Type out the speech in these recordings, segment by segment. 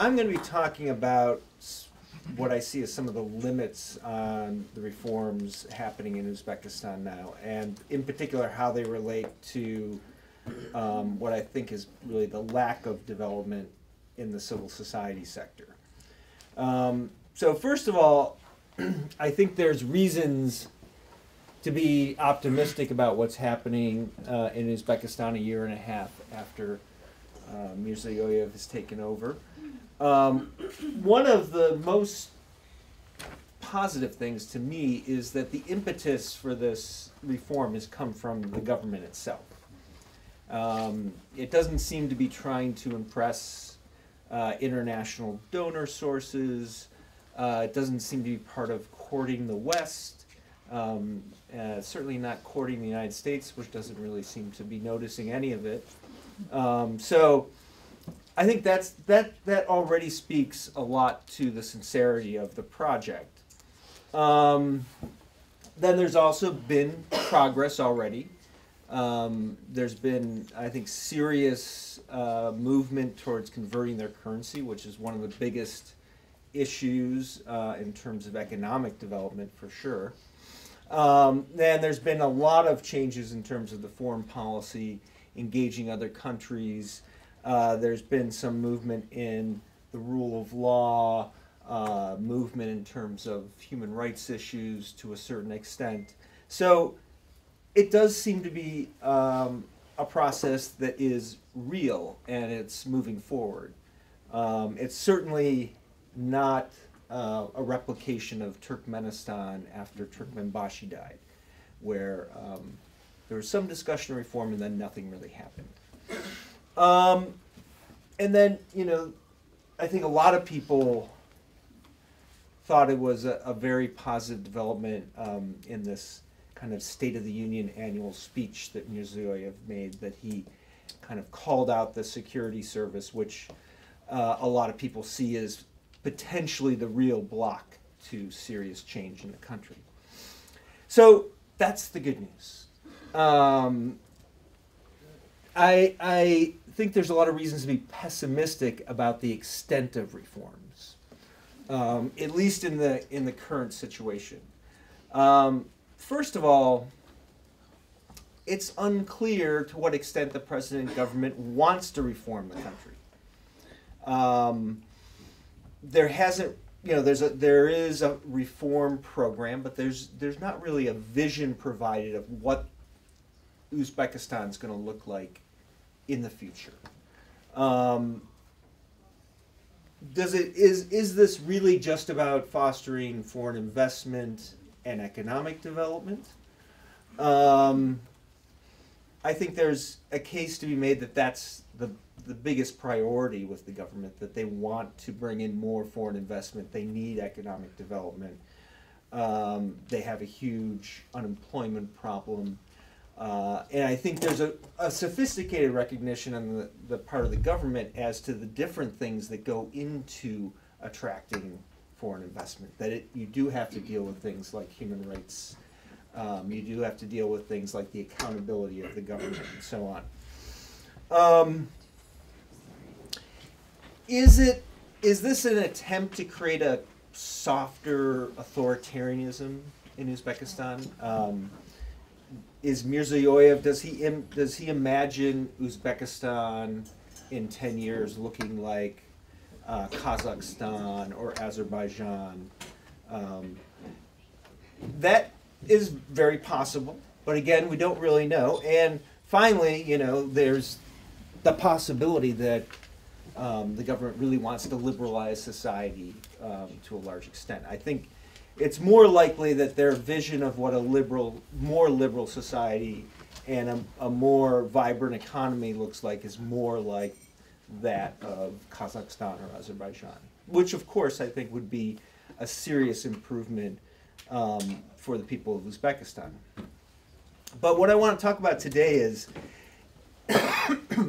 I'm going to be talking about what I see as some of the limits on the reforms happening in Uzbekistan now, and in particular how they relate to what I think is really the lack of development in the civil society sector. So first of all, I think there's reasons to be optimistic about what's happening in Uzbekistan a year and a half after Mirziyoyev has taken over. One of the most positive things to me is that the impetus for this reform has come from the government itself. It doesn't seem to be trying to impress international donor sources. It doesn't seem to be part of courting the West. Certainly not courting the United States, which doesn't really seem to be noticing any of it. So I think that already speaks a lot to the sincerity of the project. Then there's also been progress already. There's been, I think, serious movement towards converting their currency, which is one of the biggest issues in terms of economic development, for sure. Then there's been a lot of changes in terms of the foreign policy, engaging other countries. There's been some movement in the rule of law, movement in terms of human rights issues to a certain extent. So it does seem to be a process that is real and it's moving forward. It's certainly not a replication of Turkmenistan after Turkmenbashi died, where there was some discussion of reform and then nothing really happened. And then, you know, I think a lot of people thought it was a very positive development in this kind of State of the Union annual speech that Mirziyoyev made, that he kind of called out the security service, which a lot of people see as potentially the real block to serious change in the country. So that's the good news. I think there's a lot of reasons to be pessimistic about the extent of reforms, at least in the current situation. First of all, it's unclear to what extent the president government wants to reform the country. There hasn't, you know, there is a reform program, but there's not really a vision provided of what Uzbekistan is going to look like in the future. Is this really just about fostering foreign investment and economic development? I think there's a case to be made that that's the biggest priority with the government, that they want to bring in more foreign investment. They need economic development. They have a huge unemployment problem. And I think there's a sophisticated recognition on the part of the government as to the different things that go into attracting foreign investment. That you do have to deal with things like human rights. You do have to deal with things like the accountability of the government and so on. Is this an attempt to create a softer authoritarianism in Uzbekistan? Is Mirziyoyev, does he imagine Uzbekistan in 10 years looking like Kazakhstan or Azerbaijan? That is very possible, but again, we don't really know. And finally, you know, there's the possibility that the government really wants to liberalize society to a large extent. I think it's more likely that their vision of what a more liberal society and a more vibrant economy looks like is more like that of Kazakhstan or Azerbaijan, which of course I think would be a serious improvement for the people of Uzbekistan. But what I want to talk about today is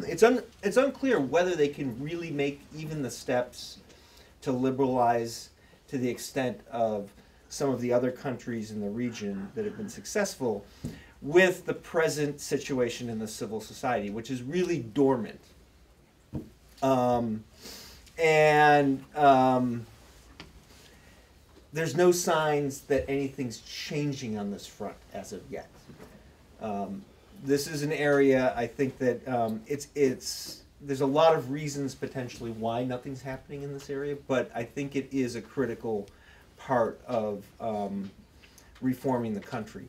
it's unclear whether they can really make even the steps to liberalize to the extent of some of the other countries in the region that have been successful with the present situation in the civil society, which is really dormant. and there's no signs that anything's changing on this front as of yet. This is an area I think that there's a lot of reasons potentially why nothing's happening in this area, but I think it is a critical part of reforming the country.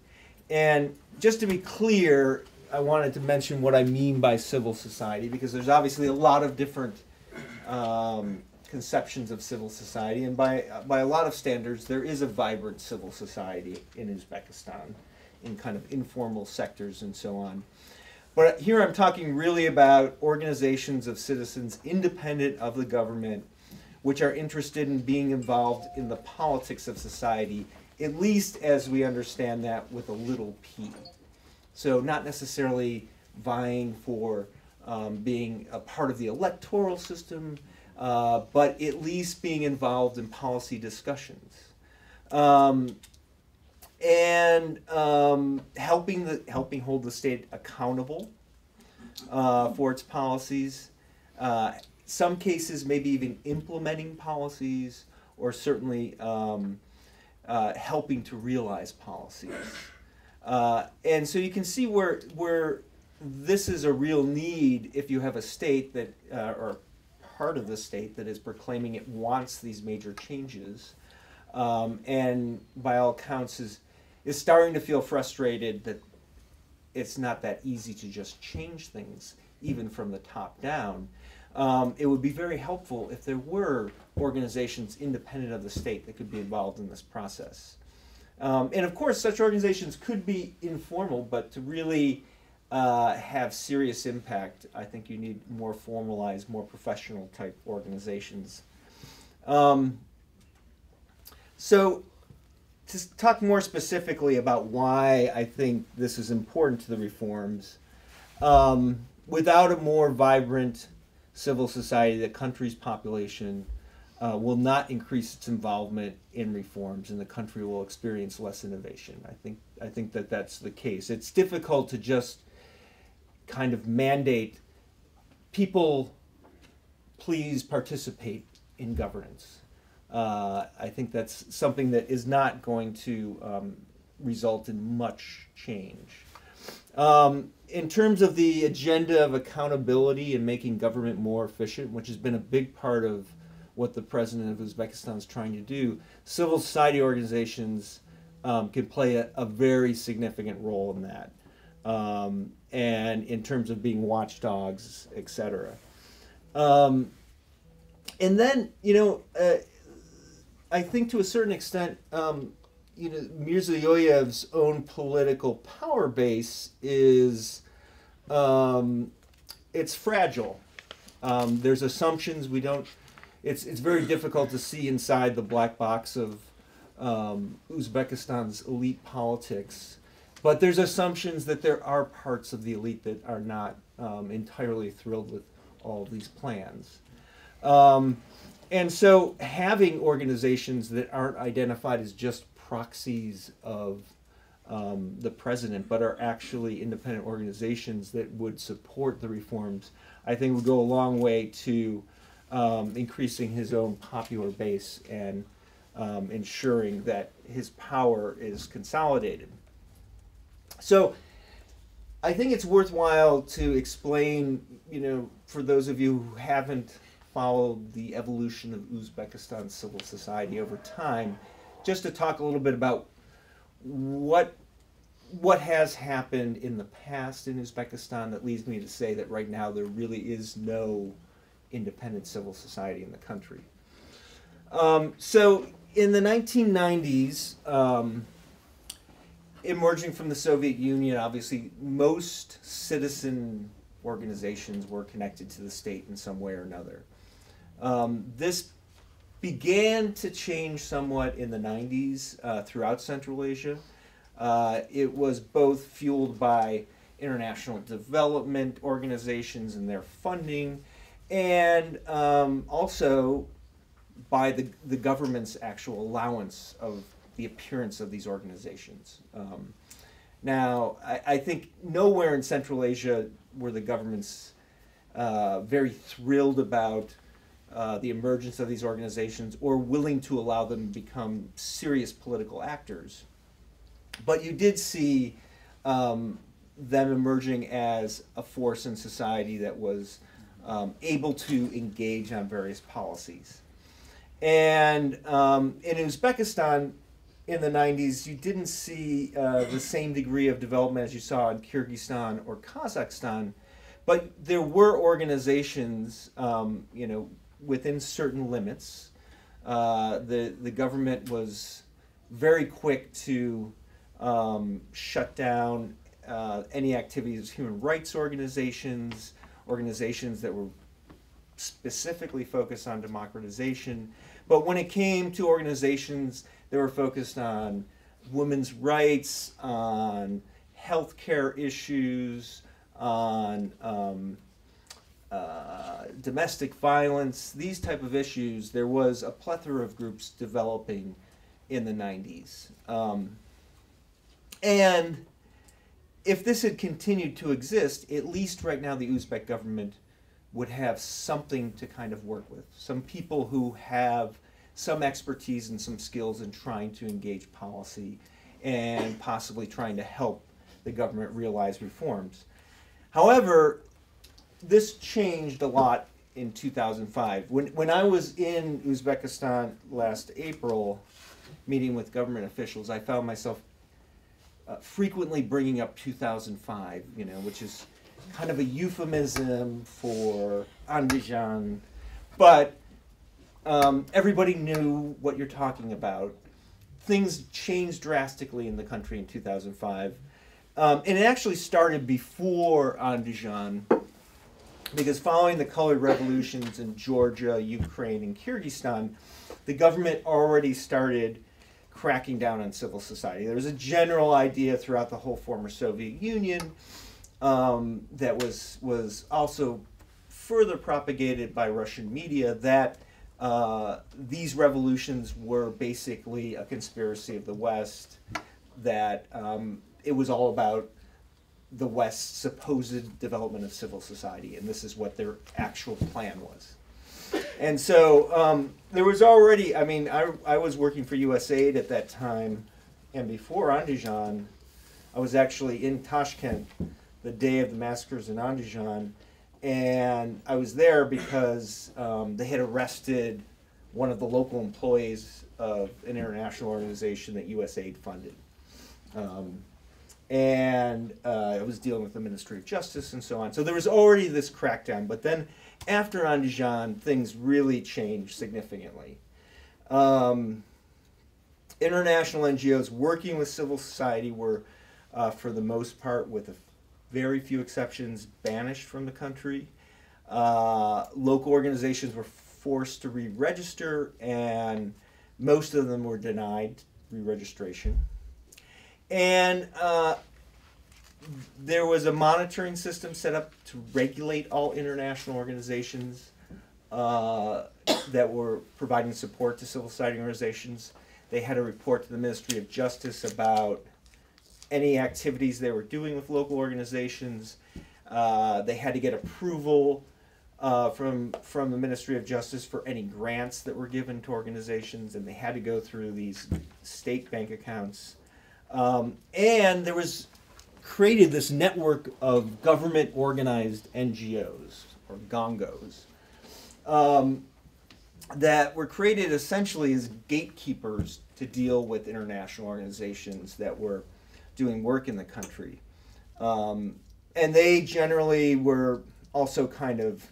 And just to be clear, I wanted to mention what I mean by civil society, because there's obviously a lot of different conceptions of civil society, and by a lot of standards, there is a vibrant civil society in Uzbekistan, in kind of informal sectors and so on. But here I'm talking really about organizations of citizens independent of the government, which are interested in being involved in the politics of society, at least as we understand that with a little p. So not necessarily vying for being a part of the electoral system, but at least being involved in policy discussions. And helping hold the state accountable for its policies. Some cases, maybe even implementing policies, or certainly helping to realize policies. And so you can see where this is a real need if you have a state that, or part of the state that is proclaiming it wants these major changes, and by all accounts is starting to feel frustrated that it's not that easy to just change things, even from the top down. It would be very helpful if there were organizations independent of the state that could be involved in this process. And of course, such organizations could be informal, but to really have serious impact, I think you need more formalized, more professional type organizations. So to talk more specifically about why I think this is important to the reforms, without a more vibrant civil society, the country's population will not increase its involvement in reforms, and the country will experience less innovation. I think that that's the case. It's difficult to just kind of mandate people, please participate in governance. I think that's something that is not going to result in much change. In terms of the agenda of accountability and making government more efficient, which has been a big part of what the president of Uzbekistan is trying to do, civil society organizations can play a very significant role in that, and in terms of being watchdogs, etc. And then, I think to a certain extent, Mirziyoyev's own political power base is, it's fragile. There's assumptions we don't, it's very difficult to see inside the black box of Uzbekistan's elite politics. But there's assumptions that there are parts of the elite that are not entirely thrilled with all of these plans. And so having organizations that aren't identified as just proxies of the president, but are actually independent organizations that would support the reforms, I think would go a long way to increasing his own popular base and ensuring that his power is consolidated. So I think it's worthwhile to explain, for those of you who haven't followed the evolution of Uzbekistan's civil society over time, just to talk a little bit about what has happened in the past in Uzbekistan that leads me to say that right now there really is no independent civil society in the country. So in the 1990s, emerging from the Soviet Union, obviously most citizen organizations were connected to the state in some way or another. This began to change somewhat in the 90s throughout Central Asia. It was both fueled by international development organizations and their funding, and also by the government's actual allowance of the appearance of these organizations. Now, I think nowhere in Central Asia were the governments very thrilled about the emergence of these organizations or willing to allow them to become serious political actors. But you did see them emerging as a force in society that was able to engage on various policies. And in Uzbekistan in the 90s, you didn't see the same degree of development as you saw in Kyrgyzstan or Kazakhstan, but there were organizations, you know, within certain limits. The government was very quick to shut down any activities of human rights organizations, organizations that were specifically focused on democratization. But when it came to organizations that were focused on women's rights, on healthcare issues, on domestic violence, these type of issues, there was a plethora of groups developing in the 90s. And if this had continued to exist, at least right now the Uzbek government would have something to kind of work with. Some people who have some expertise and some skills in trying to engage policy and possibly trying to help the government realize reforms. However, this changed a lot in 2005. When I was in Uzbekistan last April, meeting with government officials, I found myself frequently bringing up 2005, you know, which is kind of a euphemism for Andijan, but everybody knew what you're talking about. Things changed drastically in the country in 2005, and it actually started before Andijan, because following the colored revolutions in Georgia, Ukraine, and Kyrgyzstan, the government already started cracking down on civil society. There was a general idea throughout the whole former Soviet Union that was also further propagated by Russian media that these revolutions were basically a conspiracy of the West, that it was all about the West's supposed development of civil society, and this is what their actual plan was. And so there was already, I mean, I was working for USAID at that time, and before Andijan, I was actually in Tashkent the day of the massacres in Andijan, and I was there because they had arrested one of the local employees of an international organization that USAID funded. And I was dealing with the Ministry of Justice and so on. So there was already this crackdown, but then after Andijan, things really changed significantly. International NGOs working with civil society were, for the most part, with a very few exceptions, banished from the country. Local organizations were forced to re-register, and most of them were denied re-registration. And there was a monitoring system set up to regulate all international organizations that were providing support to civil society organizations. They had to report to the Ministry of Justice about any activities they were doing with local organizations. They had to get approval from the Ministry of Justice for any grants that were given to organizations, and they had to go through these state bank accounts. And there was created this network of government-organized NGOs, or GONGOs, that were created essentially as gatekeepers to deal with international organizations that were doing work in the country. And they generally were also kind of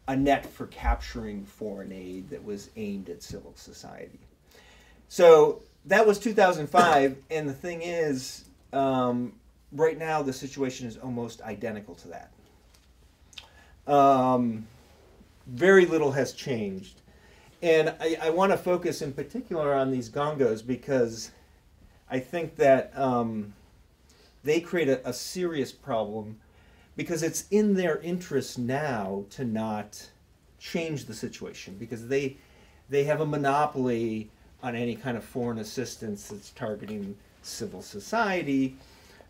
a net for capturing foreign aid that was aimed at civil society. So that was 2005, and the thing is, right now the situation is almost identical to that. Very little has changed. And I want to focus in particular on these GONGOs because I think that they create a serious problem, because it's in their interest now to not change the situation, because they have a monopoly on any kind of foreign assistance that's targeting civil society.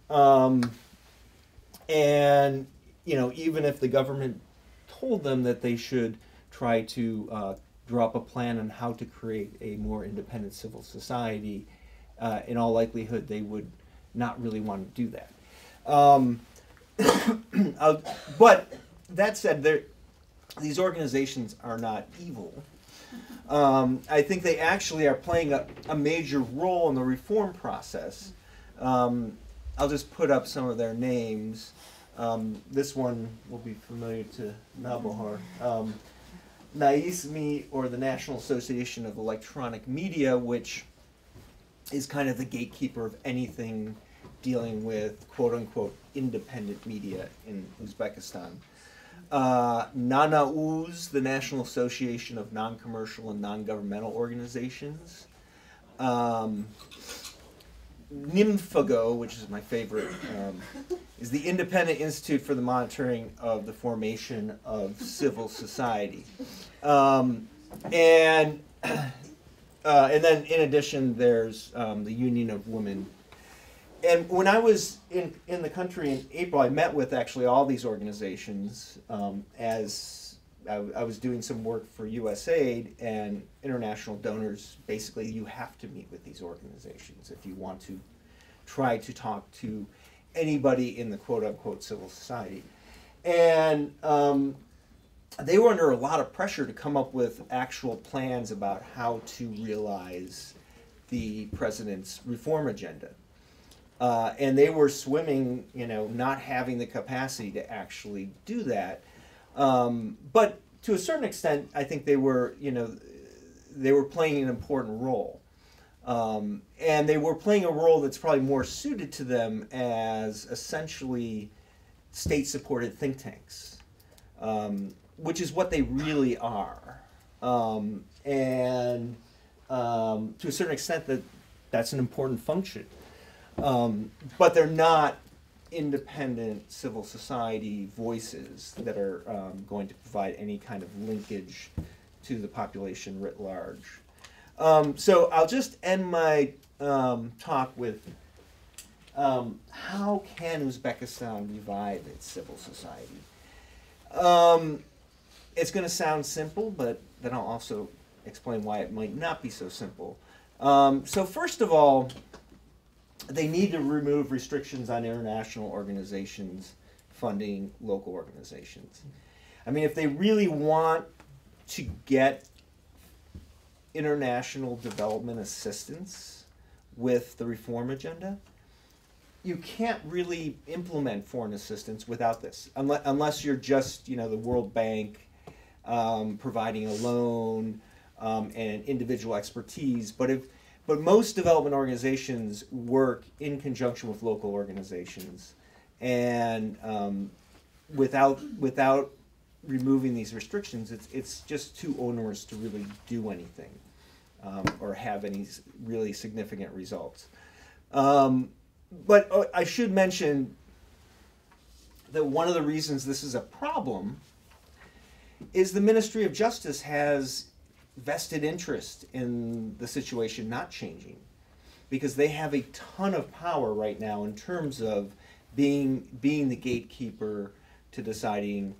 And, you know, even if the government told them that they should try to draw up a plan on how to create a more independent civil society, in all likelihood they would not really want to do that. But that said, these organizations are not evil. I think they actually are playing a major role in the reform process. I'll just put up some of their names. This one will be familiar to Navbahor. NAISME, or the National Association of Electronic Media, which is kind of the gatekeeper of anything dealing with quote-unquote independent media in Uzbekistan. NANAUZ, the National Association of Non-Commercial and Non-Governmental Organizations. NIMFAGO, which is my favorite, is the Independent Institute for the Monitoring of the Formation of Civil Society. And then in addition, there's the Union of Women. And when I was in the country in April, I met with actually all these organizations as I was doing some work for USAID, and international donors. Basically, you have to meet with these organizations if you want to try to talk to anybody in the quote-unquote civil society. And they were under a lot of pressure to come up with actual plans about how to realize the president's reform agenda. And they were swimming, not having the capacity to actually do that. But to a certain extent, I think they were playing an important role. And they were playing a role that's probably more suited to them as essentially state-supported think tanks, which is what they really are. And to a certain extent, that's an important function. But they're not independent civil society voices that are going to provide any kind of linkage to the population writ large. So I'll just end my talk with how can Uzbekistan revive its civil society? It's going to sound simple, but then I'll also explain why it might not be so simple. So first of all, they need to remove restrictions on international organizations funding local organizations. I mean, if they really want to get international development assistance with the reform agenda, you can't really implement foreign assistance without this, unless you're just, the World Bank providing a loan and individual expertise. But most development organizations work in conjunction with local organizations, and without removing these restrictions, it's just too onerous to really do anything or have any really significant results. But I should mention that one of the reasons this is a problem is the Ministry of Justice has vested interest in the situation not changing, because they have a ton of power right now in terms of being the gatekeeper to deciding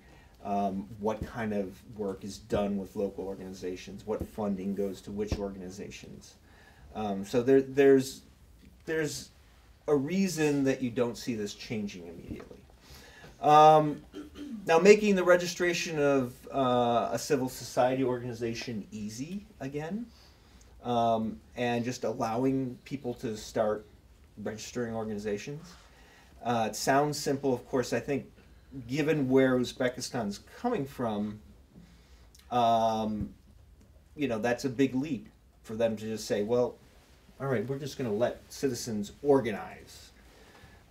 what kind of work is done with local organizations, what funding goes to which organizations. So there's a reason that you don't see this changing immediately. Now, making the registration of a civil society organization easy again, and just allowing people to start registering organizations. It sounds simple, of course. I think, given where Uzbekistan's coming from, that's a big leap for them to just say, well, all right, we're just going to let citizens organize.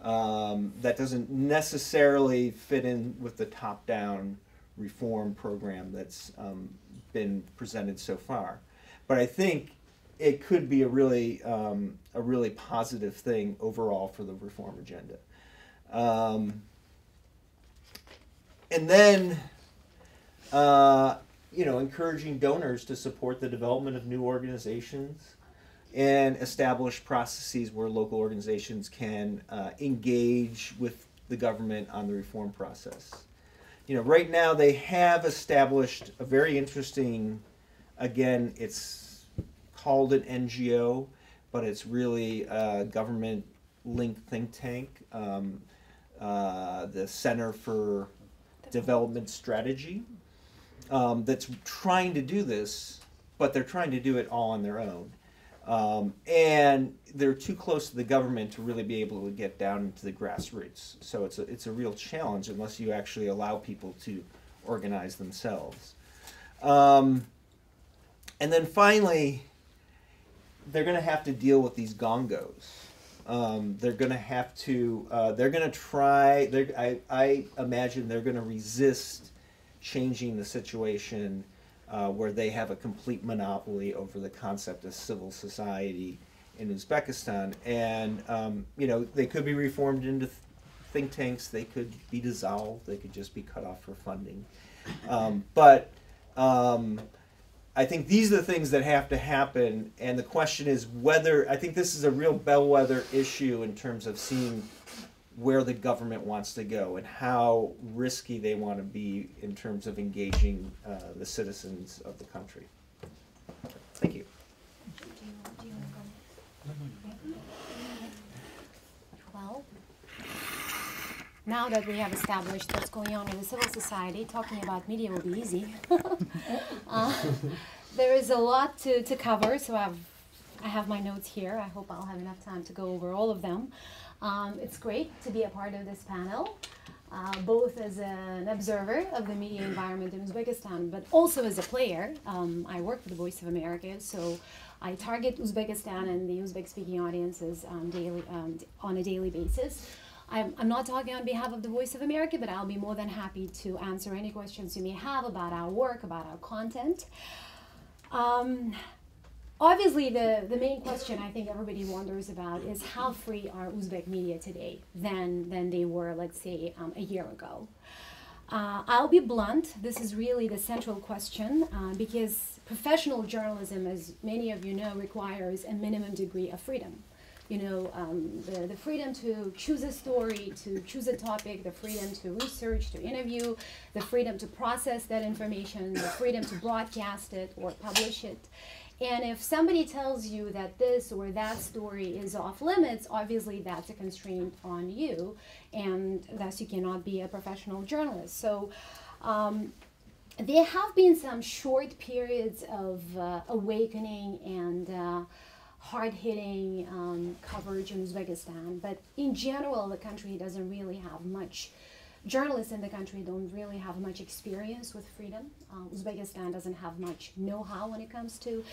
That doesn't necessarily fit in with the top-down reform program that's been presented so far. But I think it could be a really positive thing overall for the reform agenda. And then, encouraging donors to support the development of new organizations and establish processes where local organizations can engage with the government on the reform process. right now they have established a very interesting, again, it's called an NGO, but it's really a government-linked think tank, the Center for Development Strategy, that's trying to do this, but they're trying to do it all on their own. And they're too close to the government to really be able to get down into the grassroots. So it's a real challenge unless you actually allow people to organize themselves. And then finally, they're going to have to deal with these gongos. They're going to have to, they're going to try, I imagine they're going to resist changing the situation where they have a complete monopoly over the concept of civil society in Uzbekistan. And, they could be reformed into think tanks, they could be dissolved, they could just be cut off for funding. I think these are the things that have to happen, and the question is whether, I think this is a real bellwether issue in terms of seeing where the government wants to go and how risky they want to be in terms of engaging the citizens of the country. Thank you. Do you want to go? Well, now that we have established what's going on in the civil society, talking about media will be easy. There is a lot to cover, so I have my notes here. I hope I'll have enough time to go over all of them. It's great to be a part of this panel, both as an observer of the media environment in Uzbekistan, but also as a player. I work for the Voice of America, so I target Uzbekistan and the Uzbek-speaking audiences on a daily basis. I'm not talking on behalf of the Voice of America, but I'll be more than happy to answer any questions you may have about our work, about our content. Obviously, the main question I think everybody wonders about is how free are Uzbek media today than they were, let's say, a year ago. I'll be blunt. This is really the central question because professional journalism, as many of you know, requires a minimum degree of freedom. The freedom to choose a story, to choose a topic, the freedom to research, to interview, the freedom to process that information, the freedom to broadcast it or publish it. And if somebody tells you that this or that story is off limits, obviously that's a constraint on you, and thus you cannot be a professional journalist. So there have been some short periods of awakening and hard-hitting coverage in Uzbekistan, but in general the country doesn't really have much. Journalists in the country don't really have much experience with freedom. Uzbekistan doesn't have much know-how when it comes to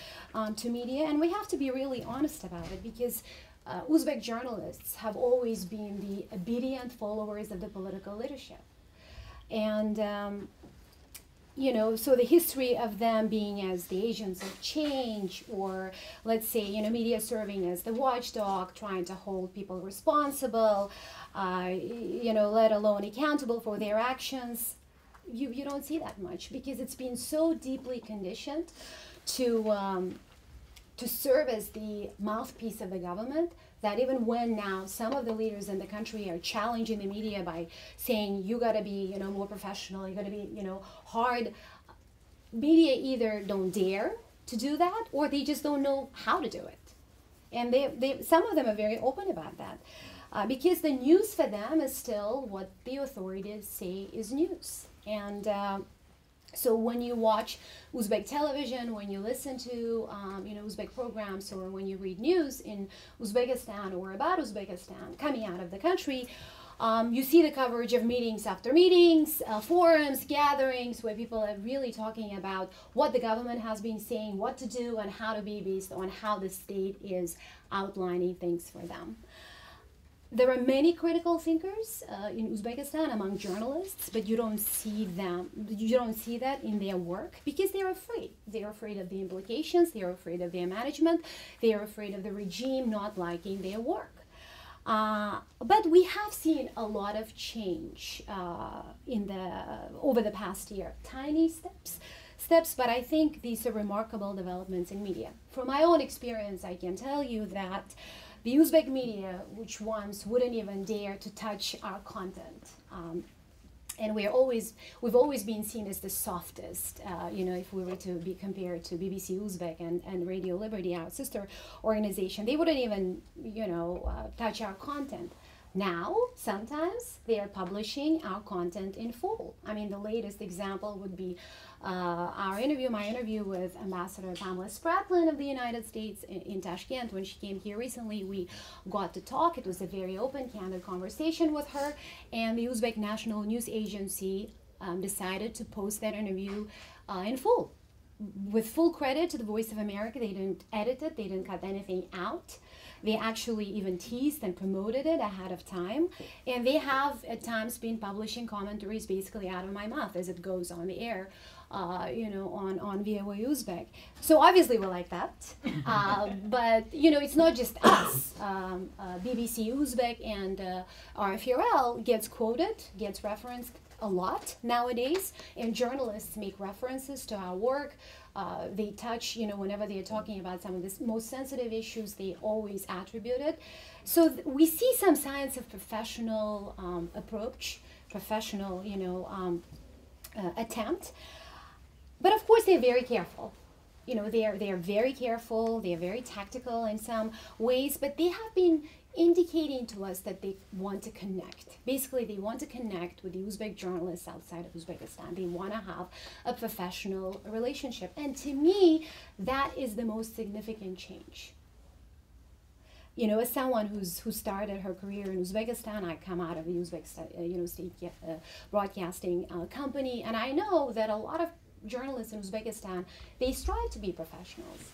media, and we have to be really honest about it because Uzbek journalists have always been the obedient followers of the political leadership. And so the history of them being as the agents of change, or let's say, media serving as the watchdog, trying to hold people responsible, let alone accountable for their actions, you don't see that much because it's been so deeply conditioned to serve as the mouthpiece of the government that even when now some of the leaders in the country are challenging the media by saying you got to be more professional, you got to be hard, media either don't dare to do that or they just don't know how to do it. And some of them are very open about that because the news for them is still what the authorities say is news. And so when you watch Uzbek television, when you listen to Uzbek programs, or when you read news in Uzbekistan or about Uzbekistan coming out of the country, you see the coverage of meetings after meetings, forums, gatherings, where people are really talking about what the government has been saying, what to do, and how to be based on how the state is outlining things for them. There are many critical thinkers in Uzbekistan among journalists, but you don't see them. You don't see that in their work because they're afraid. They're afraid of the implications. They're afraid of their management. They're afraid of the regime not liking their work. But we have seen a lot of change over the past year. Tiny steps, but I think these are remarkable developments in media. From my own experience, I can tell you that the Uzbek media, which once wouldn't even dare to touch our content, And we've always been seen as the softest, if we were to be compared to BBC Uzbek and Radio Liberty, our sister organization, they wouldn't even, touch our content. Now, sometimes they are publishing our content in full. I mean, the latest example would be my interview with Ambassador Pamela Spratlin of the United States in Tashkent. When she came here recently, we got to talk. It was a very open, candid conversation with her. And the Uzbek National News Agency decided to post that interview in full. With full credit to the Voice of America, they didn't edit it, they didn't cut anything out. They actually even teased and promoted it ahead of time. And they have at times been publishing commentaries basically out of my mouth as it goes on the air, on VOA Uzbek. So obviously we're like that. But, it's not just us. BBC Uzbek and RFRL gets quoted, gets referenced a lot nowadays, and journalists make references to our work. They touch, whenever they're talking about some of the most sensitive issues, they always attribute it. So we see some signs of professional approach, professional, attempt. But of course, they're very careful. They are very careful. They are very tactical in some ways, but they have been indicating to us that they want to connect. Basically, they want to connect with the Uzbek journalists outside of Uzbekistan. They want to have a professional relationship. And to me, that is the most significant change. As someone who started her career in Uzbekistan, I come out of the Uzbek state broadcasting company, and I know that a lot of journalists in Uzbekistan, they strive to be professionals.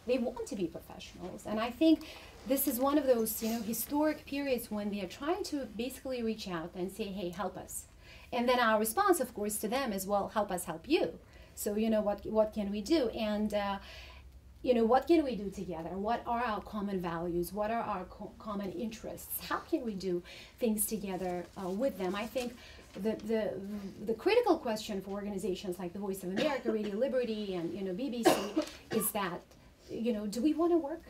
They want to be professionals. And I think this is one of those, historic periods when they are trying to basically reach out and say, hey, help us. And then our response, of course, to them is, well, help us help you. So, what can we do? And, what can we do together? What are our common values? What are our common interests? How can we do things together with them? I think the critical question for organizations like the Voice of America, Radio Liberty, and, BBC is that, do we want to work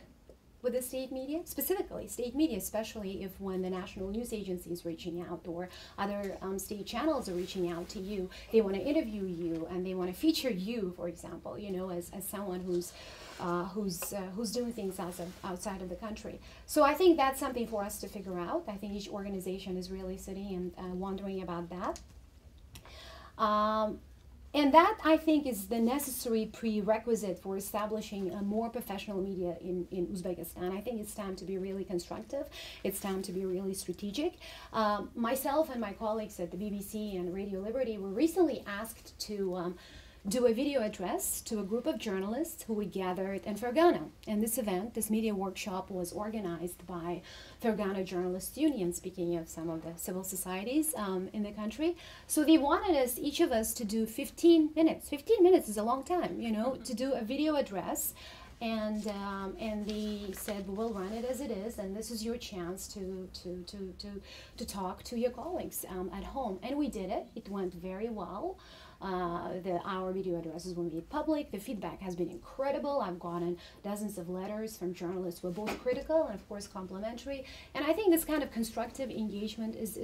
with the state media, specifically state media, especially if when the National News Agency is reaching out or other state channels are reaching out to you, they want to interview you and they want to feature you, for example, as someone who's doing things outside of the country. So I think that's something for us to figure out. I think each organization is really sitting and wondering about that. And that, I think, is the necessary prerequisite for establishing a more professional media in Uzbekistan. I think it's time to be really constructive. It's time to be really strategic. Myself and my colleagues at the BBC and Radio Liberty were recently asked to do a video address to a group of journalists who we gathered in Fergana. And this event, this media workshop, was organized by Fergana Journalists Union, speaking of some of the civil societies in the country. So they wanted us, each of us, to do 15 minutes. 15 minutes is a long time, to do a video address. And they said, we'll run it as it is, and this is your chance to talk to your colleagues at home. And we did it. It went very well. Our video addresses were made public. The feedback has been incredible. I've gotten dozens of letters from journalists who are both critical and, of course, complimentary. And I think this kind of constructive engagement is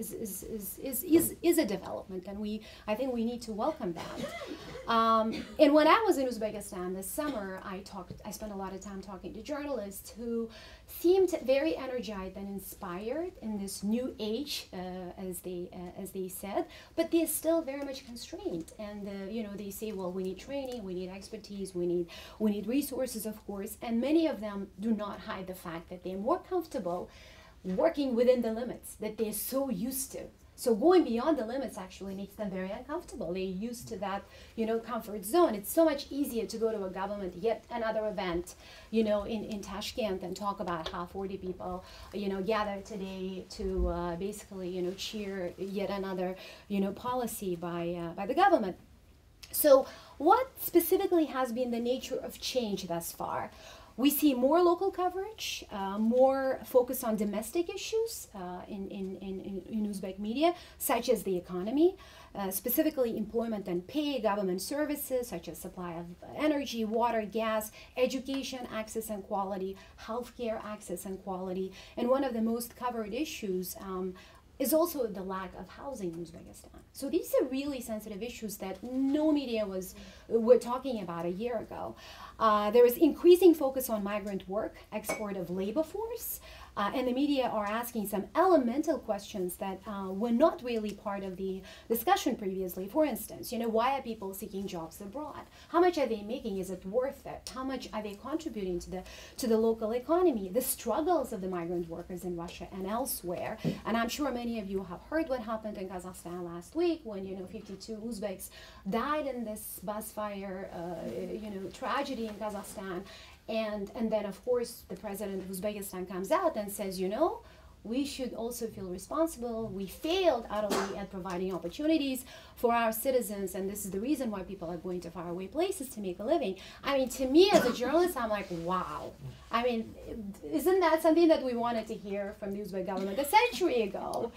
a development, and I think we need to welcome that. And when I was in Uzbekistan this summer, I spent a lot of time talking to journalists who seemed very energized and inspired in this new age, as they said, but they're still very much constrained. And they say, well, we need training, we need expertise, we need resources, of course. And many of them do not hide the fact that they're more comfortable working within the limits that they're so used to. So going beyond the limits actually makes them very uncomfortable. They're used to that, comfort zone. It's so much easier to go to a government, yet another event, in Tashkent and talk about how 40 people, gathered today to basically, cheer yet another, policy by the government. So what specifically has been the nature of change thus far? We see more local coverage, more focus on domestic issues in Uzbek media, such as the economy, specifically employment and pay, government services such as supply of energy, water, gas, education access and quality, healthcare access and quality. And one of the most covered issues is also the lack of housing in Uzbekistan. So these are really sensitive issues that no media were talking about a year ago. There is increasing focus on migrant work, export of labor force, and the media are asking some elemental questions that were not really part of the discussion previously. For instance, why are people seeking jobs abroad? How much are they making? Is it worth it? How much are they contributing to the local economy? The struggles of the migrant workers in Russia and elsewhere. And I'm sure many of you have heard what happened in Kazakhstan last week when 52 Uzbeks died in this bus fire, tragedy in Kazakhstan. And then, of course, the president of Uzbekistan comes out and says, we should also feel responsible. We failed utterly at providing opportunities for our citizens, and this is the reason why people are going to faraway places to make a living. I mean, to me as a journalist, I'm like, wow. I mean, isn't that something that we wanted to hear from the Uzbek government a century ago,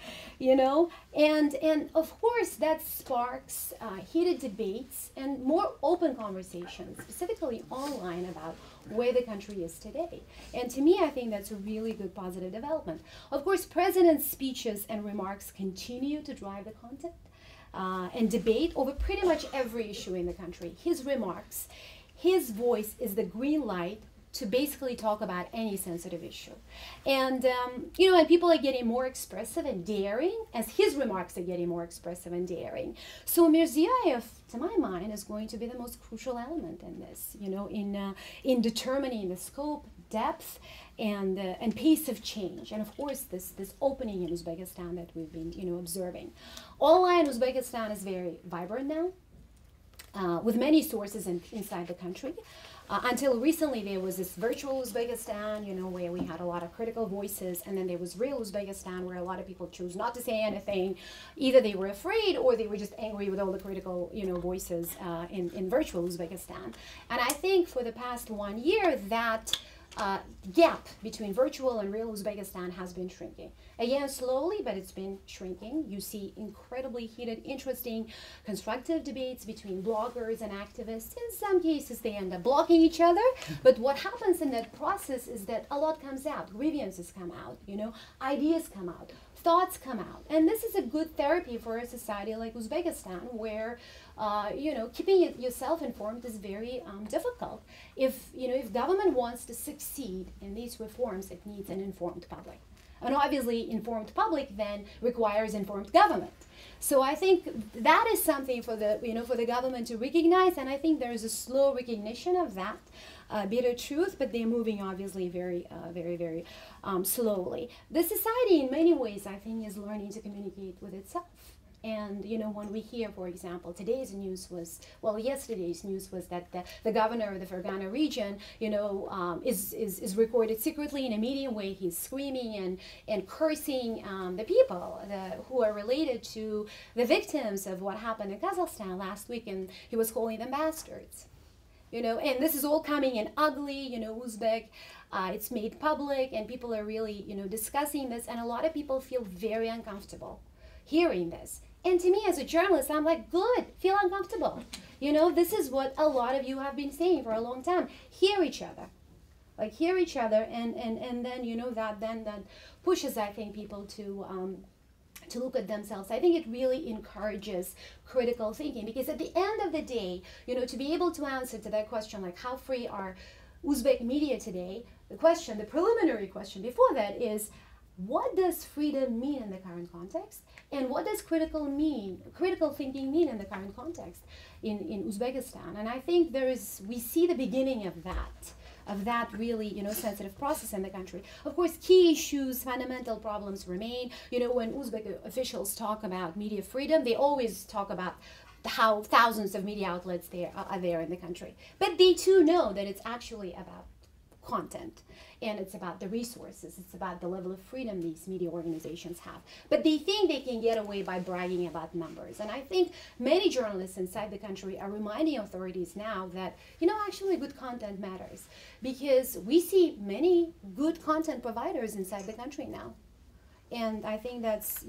And of course, that sparks heated debates and more open conversations, specifically online, about where the country is today. And to me, I think that's a really good positive development. Of course, President's speeches and remarks continue to drive the content and debate over pretty much every issue in the country. His remarks, his voice is the green light to basically talk about any sensitive issue. And, and people are getting more expressive and daring as his remarks are getting more expressive and daring. So Mirziyoyev, to my mind, is going to be the most crucial element in this, in determining the scope, depth, and pace of change. And of course, this opening in Uzbekistan that we've been, observing. Online Uzbekistan is very vibrant now, with many sources inside the country. Until recently, there was this virtual Uzbekistan, where we had a lot of critical voices, and then there was real Uzbekistan, where a lot of people chose not to say anything. Either they were afraid, or they were just angry with all the critical, voices in virtual Uzbekistan. And I think for the past 1 year, that gap between virtual and real Uzbekistan has been shrinking. Again, slowly, but it's been shrinking. You see incredibly heated, interesting, constructive debates between bloggers and activists. In some cases, they end up blocking each other. But what happens in that process is that a lot comes out. Grievances come out, ideas come out, thoughts come out. And this is a good therapy for a society like Uzbekistan, where keeping yourself informed is very difficult. If government wants to succeed in these reforms, it needs an informed public. And obviously, informed public then requires informed government. So I think that is something for the government to recognize, and I think there is a slow recognition of that bitter truth, but they're moving obviously very, very slowly. The society, in many ways, I think, is learning to communicate with itself. And when we hear, for example, yesterday's news was that the governor of the Fergana region, is recorded secretly in a media way. He's screaming and cursing the people who are related to the victims of what happened in Kazakhstan last week, and he was calling them bastards. And this is all coming in ugly, Uzbek. It's made public, and people are really, discussing this, and a lot of people feel very uncomfortable hearing this. And to me, as a journalist, I'm like, good, feel uncomfortable. This is what a lot of you have been saying for a long time. Hear each other. Hear each other, and then, that pushes, I think, people to look at themselves. I think it really encourages critical thinking, because at the end of the day, to be able to answer to that question, like how free are Uzbek media today, the preliminary question before that is, what does freedom mean in the current context? And what does critical thinking mean in the current context in Uzbekistan? And I think we see the beginning of that really, sensitive process in the country. Of course, key issues, fundamental problems remain. When Uzbek officials talk about media freedom, they always talk about how thousands of media outlets are there in the country. But they too know that it's actually about content, and it's about the resources, it's about the level of freedom these media organizations have. But they think they can get away by bragging about numbers. And I think many journalists inside the country are reminding authorities now that, actually good content matters, because we see many good content providers inside the country now. And I think that's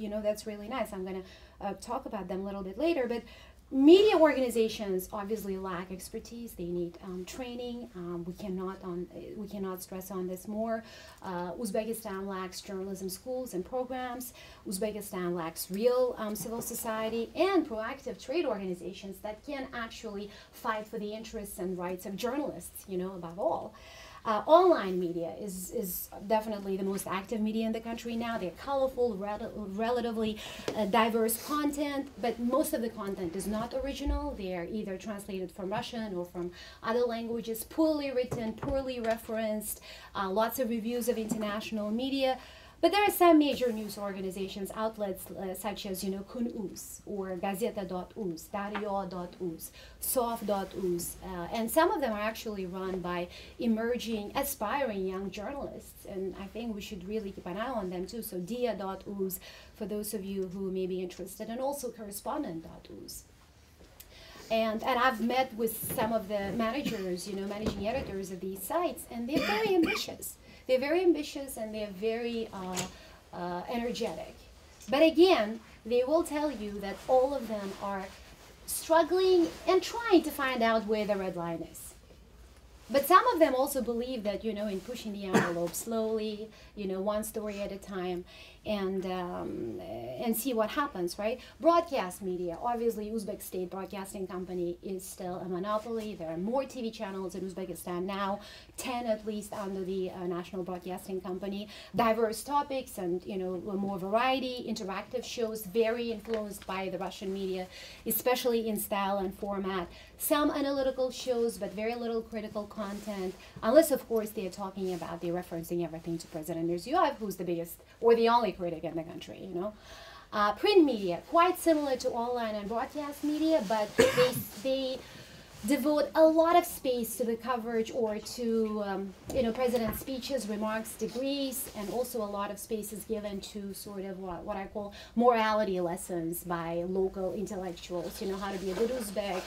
really nice. I'm going to talk about them a little bit later, but Media organizations obviously lack expertise. They need training. We cannot stress on this more. Uzbekistan lacks journalism schools and programs. Uzbekistan lacks real civil society and proactive trade organizations that can actually fight for the interests and rights of journalists, above all. Online media is definitely the most active media in the country now. They're colorful, relatively diverse content, but most of the content is not original. They are either translated from Russian or from other languages, poorly written, poorly referenced, lots of reviews of international media. But there are some major news organizations, outlets such as, Kun.uz or Gazeta.uz, Daryo.uz, Sof.uz, and some of them are actually run by emerging, aspiring young journalists, and I think we should really keep an eye on them too. So Dia.uz, for those of you who may be interested, and also Correspondent.uz. And I've met with some of the managers, managing editors of these sites, and they're very ambitious. They're very ambitious and they're very energetic. But again, they will tell you that all of them are struggling and trying to find out where the red line is. But some of them also believe that, in pushing the envelope slowly, one story at a time, and see what happens, right? Broadcast media, obviously Uzbek State Broadcasting Company is still a monopoly. There are more TV channels in Uzbekistan now, 10 at least under the National Broadcasting Company. Diverse topics and, more variety, interactive shows, very influenced by the Russian media, especially in style and format. Some analytical shows, but very little critical content, unless, of course, they're referencing everything to President Mirziyoyev, who's the biggest or the only critic in the country, Print media, quite similar to online and broadcast media, but they devote a lot of space to the coverage or to, president's speeches, remarks, degrees, and also a lot of space is given to sort of what I call morality lessons by local intellectuals, how to be a good Uzbek,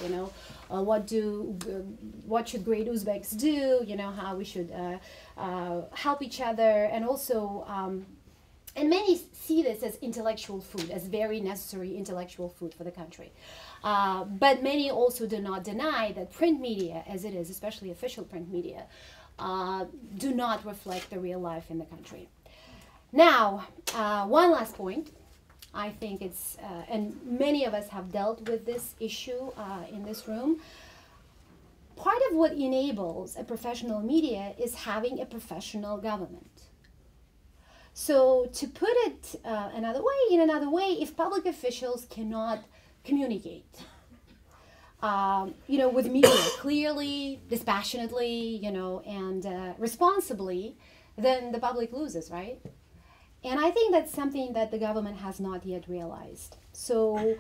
what should great Uzbeks do, how we should help each other, and also, and many see this as intellectual food, as very necessary intellectual food for the country. But many also do not deny that print media, as it is, especially official print media, do not reflect the real life in the country. Now, one last point. I think it's, and many of us have dealt with this issue in this room. Part of what enables a professional media is having a professional government. So to put it in another way, if public officials cannot communicate, with media clearly, dispassionately, and responsibly, then the public loses, right? And I think that's something that the government has not yet realized. So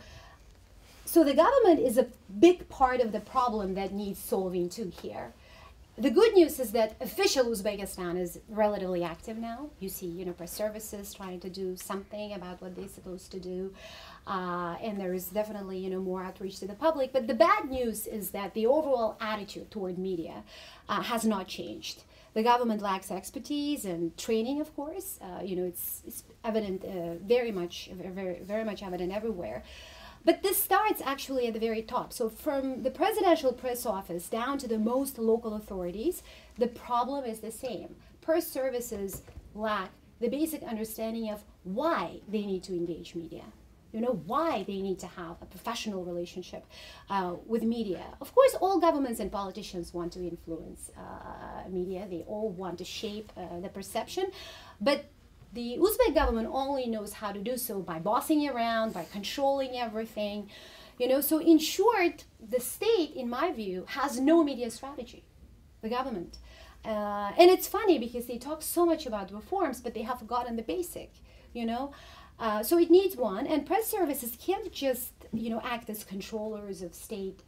the government is a big part of the problem that needs solving too here. The good news is that official Uzbekistan is relatively active now. You see, press services trying to do something about what they're supposed to do. And there is definitely, more outreach to the public. But the bad news is that the overall attitude toward media has not changed. The government lacks expertise and training, of course. It's evident, very much evident everywhere. But this starts actually at the very top. So from the presidential press office down to the most local authorities, the problem is the same. Press services lack the basic understanding of why they need to engage media. Why they need to have a professional relationship with media. Of course, all governments and politicians want to influence media. They all want to shape the perception. But the Uzbek government only knows how to do so by bossing around, by controlling everything. So in short, the state, in my view, has no media strategy, the government. And it's funny because they talk so much about reforms, but they have forgotten the basic, So it needs one, and press services can't just, act as controllers of state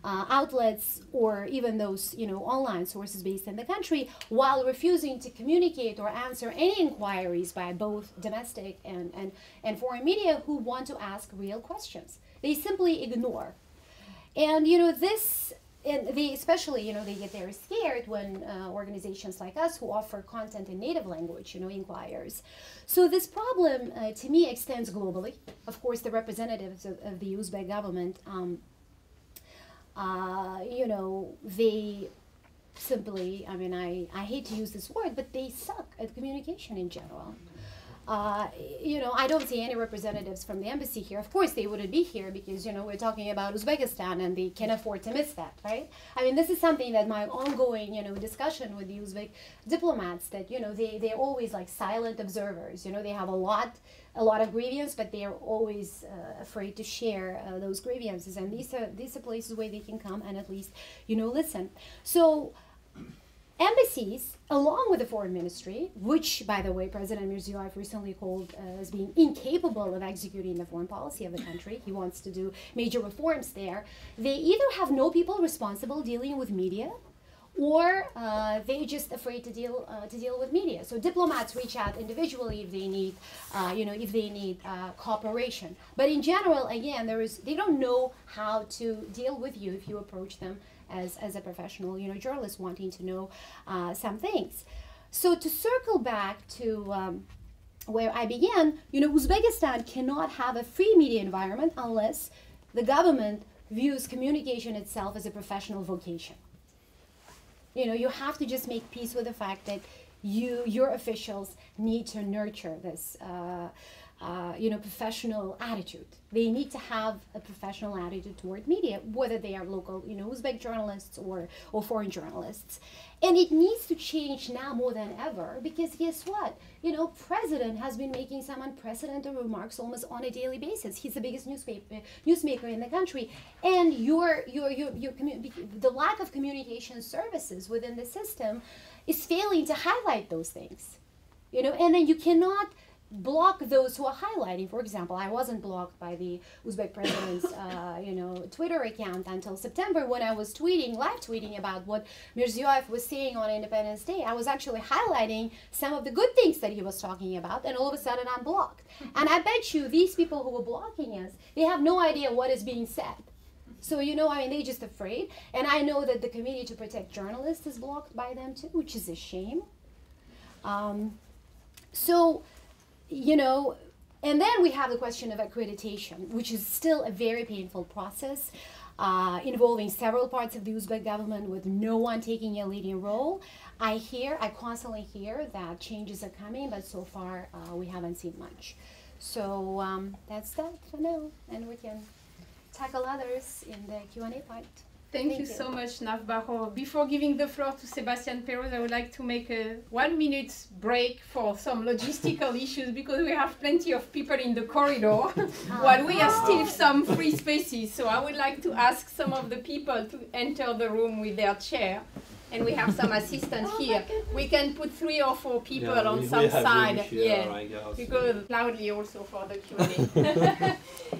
outlets or even those, online sources based in the country, while refusing to communicate or answer any inquiries by both domestic and foreign media who want to ask real questions. They simply ignore. And, this and they especially, they get very scared when organizations like us who offer content in native language, inquires. So this problem, to me, extends globally. Of course, the representatives of the Uzbek government, they simply, I hate to use this word, but they suck at communication in general. I don't see any representatives from the embassy here. Of course, they wouldn't be here because, we're talking about Uzbekistan and they can afford to miss that, right? This is something that my ongoing, discussion with the Uzbek diplomats that, they're always like silent observers. They have a lot of grievances, but they are always afraid to share those grievances. And these are places where they can come and at least, listen. So embassies, along with the foreign ministry, which, by the way, President Mirziyoyev recently called as being incapable of executing the foreign policy of the country. He wants to do major reforms there. They either have no people responsible dealing with media, or they're just afraid to deal with media. So diplomats reach out individually if they need, cooperation. But in general, again, they don't know how to deal with you if you approach them as a professional, journalist wanting to know some things. So to circle back to where I began, Uzbekistan cannot have a free media environment unless the government views communication itself as a professional vocation. You have to just make peace with the fact that your officials need to nurture this professional attitude. They need to have a professional attitude toward media, whether they are local, Uzbek journalists or foreign journalists. And it needs to change now more than ever because guess what? President has been making some unprecedented remarks almost on a daily basis. He's the biggest newsmaker in the country. And the lack of communication services within the system is failing to highlight those things. And then you cannot block those who are highlighting. For example, I wasn't blocked by the Uzbek president's Twitter account until September when I was live tweeting about what Mirziyoyev was saying on Independence Day. I was actually highlighting some of the good things that he was talking about, and all of a sudden I'm blocked. And I bet you these people who were blocking us, they have no idea what is being said. So, they're just afraid. And I know that the Committee to Protect Journalists is blocked by them too, which is a shame. And then we have the question of accreditation, which is still a very painful process involving several parts of the Uzbek government with no one taking a leading role. I constantly hear that changes are coming, but so far we haven't seen much. So that's that for now, and we can tackle others in the Q&A part. Thank you so much, Navbahor. Before giving the floor to Sebastien Peyrouse, I would like to make a 1 minute break for some logistical issues because we have plenty of people in the corridor while we have still some free spaces. So I would like to ask some of the people to enter the room with their chair. And we have some assistants here. We can put 3 or 4 people on some side. Because loudly also for the Q&A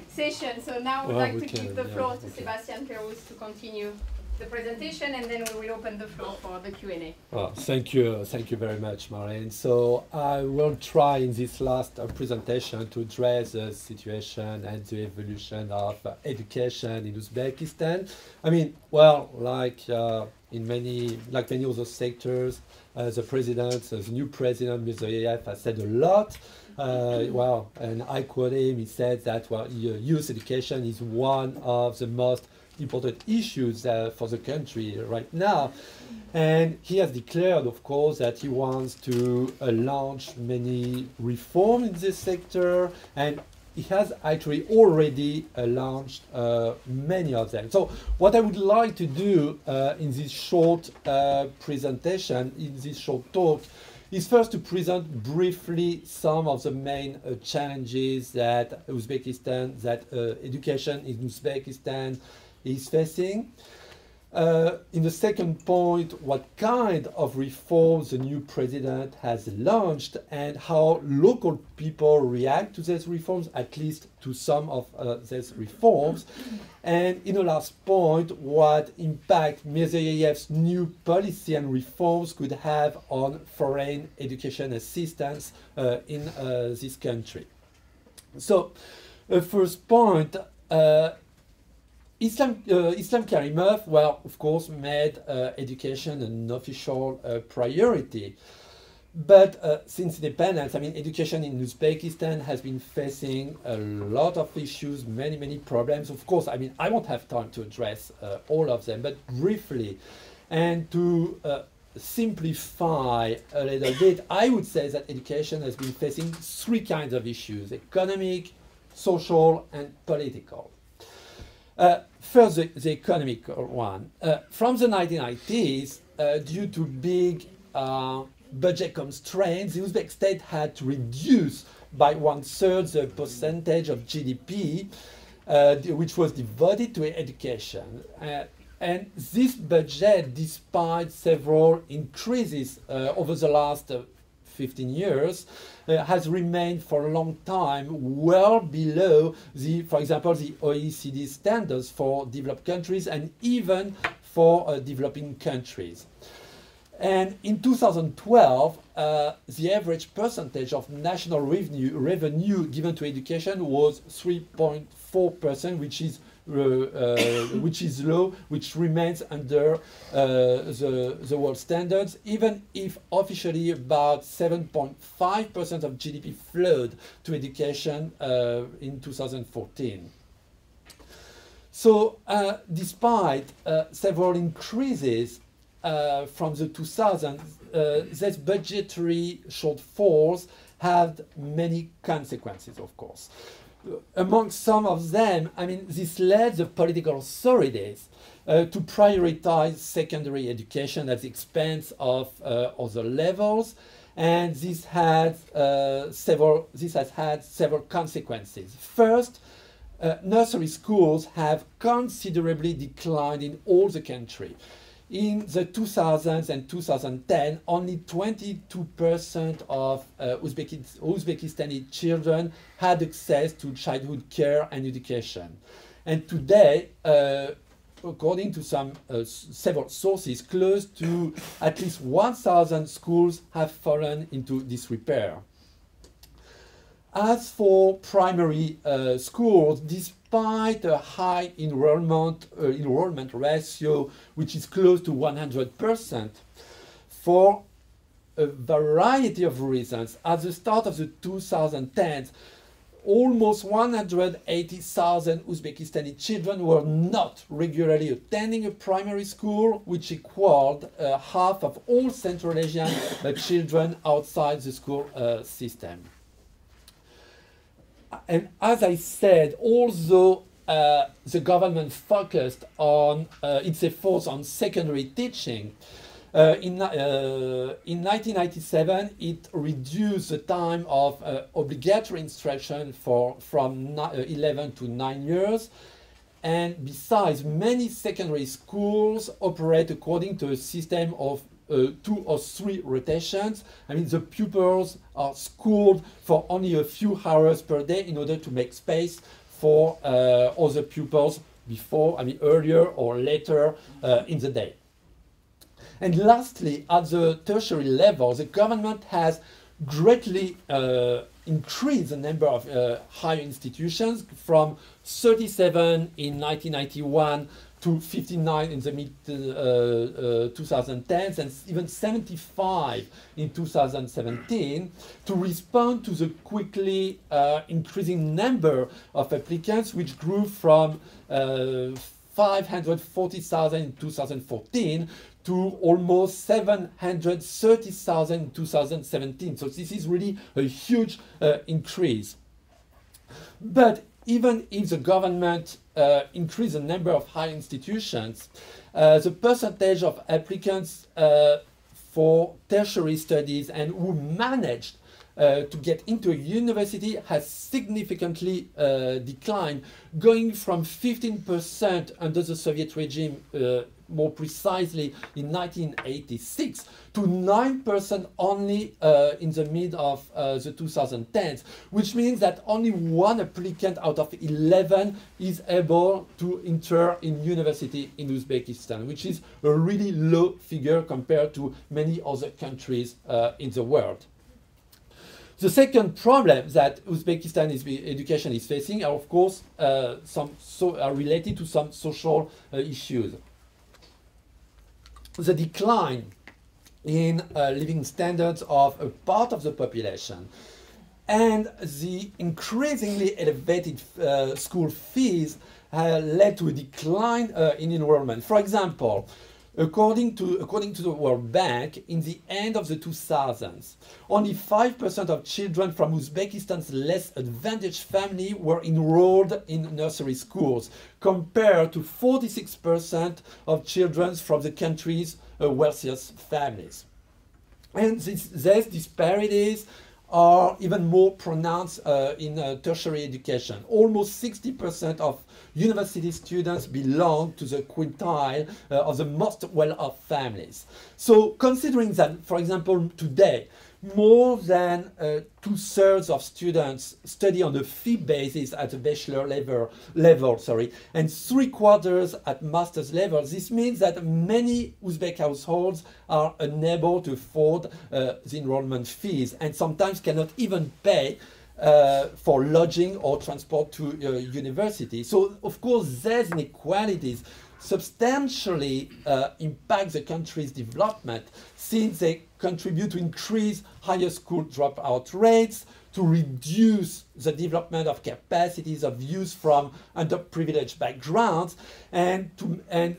session. So now I would like to give the floor to Sebastien Peyrouse to continue the presentation, and then we will open the floor for the Q&A. Well, thank you very much, Marlene. So I will try in this last presentation to address the situation and the evolution of education in Uzbekistan. In many other sectors, the new president Mirziyoyev has said a lot. And I quote him. He said that youth education is one of the most important issues for the country right now, and he has declared, of course, that he wants to launch many reforms in this sector, and he has actually already launched many of them. So what I would like to do in this short presentation, in this short talk, is first to present briefly some of the main challenges that education in Uzbekistan is facing. In the second point, what kind of reforms the new president has launched and how local people react to these reforms, at least to some of these reforms. And in the last point, what impact Mirziyoyev's new policy and reforms could have on foreign education assistance in this country. So, first point, Islam Karimov, well, of course, made education an official priority. But since independence, I mean, education in Uzbekistan has been facing a lot of issues, many problems. Of course, I mean, I won't have time to address all of them, but briefly, and to simplify a little bit, I would say that education has been facing three kinds of issues: economic, social, and political. First, the economic one. From the 1990s, due to big budget constraints, the Uzbek state had to reduce by 1/3 the percentage of GDP which was devoted to education. And this budget, despite several increases over the last 15 years, has remained for a long time well below for example, the OECD standards for developed countries and even for developing countries. And in 2012, the average percentage of national revenue given to education was 3.4%, which is low, which remains under the world standards, even if officially about 7.5% of GDP flowed to education in 2014. So despite several increases from the 2000s, these budgetary shortfalls had many consequences, of course. Among some of them, I mean, this led the political authorities to prioritize secondary education at the expense of other levels, and this has had several consequences. First, nursery schools have considerably declined in all the country. In the 2000s and 2010, only 22% of Uzbekistani children had access to childhood care and education. And today, according to several sources, close to at least 1,000 schools have fallen into disrepair. As for primary schools, despite a high enrollment ratio, which is close to 100%, for a variety of reasons, at the start of the 2010s, almost 180,000 Uzbekistani children were not regularly attending a primary school, which equaled half of all Central Asian children outside the school system. And as I said, although the government focused on its efforts on secondary teaching, in 1997 it reduced the time of obligatory instruction from 11 to 9 years. And besides, many secondary schools operate according to a system of 2 or 3 rotations. I mean, the pupils are schooled for only a few hours per day in order to make space for other pupils earlier or later in the day. And lastly, at the tertiary level, the government has greatly increased the number of higher institutions from 37 in 1991 to 59 in the mid-2010s and even 75 in 2017 to respond to the quickly increasing number of applicants, which grew from 540,000 in 2014 to almost 730,000 in 2017. So this is really a huge increase. But even if the government increased the number of higher institutions, the percentage of applicants for tertiary studies and who managed to get into a university has significantly declined, going from 15% under the Soviet regime, more precisely in 1986, to 9% only in the mid of the 2010s, which means that only 1 applicant out of 11 is able to enter in university in Uzbekistan, which is a really low figure compared to many other countries in the world. The second problem that Uzbekistan education is facing are, of course, are related to some social issues. The decline in living standards of a part of the population and the increasingly elevated school fees led to a decline in enrollment. For example, according to the World Bank, in the end of the 2000s, only 5% of children from Uzbekistan's less advantaged family were enrolled in nursery schools, compared to 46% of children from the country's wealthiest families. And these disparities are even more pronounced in tertiary education. Almost 60% of university students belong to the quintile of the most well-off families. So considering that, for example, today, more than 2/3 of students study on a fee basis at the bachelor level, and 3/4 at master's level. This means that many Uzbek households are unable to afford the enrollment fees and sometimes cannot even pay for lodging or transport to university. So, of course, these inequalities substantially impact the country's development, since they contribute to increase higher school dropout rates, to reduce the development of capacities of youth from underprivileged backgrounds, and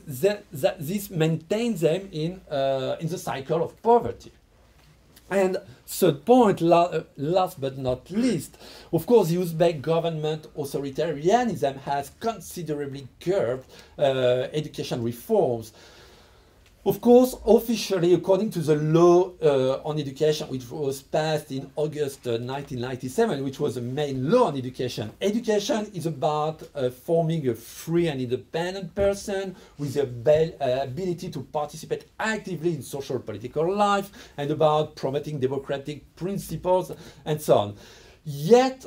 this maintains them in the cycle of poverty. And third point, last but not least, of course, the Uzbek government authoritarianism has considerably curbed education reforms. Of course, officially, according to the law on education, which was passed in August 1997, which was the main law on education, education is about forming a free and independent person with the ability to participate actively in social political life, and about promoting democratic principles, and so on. Yet,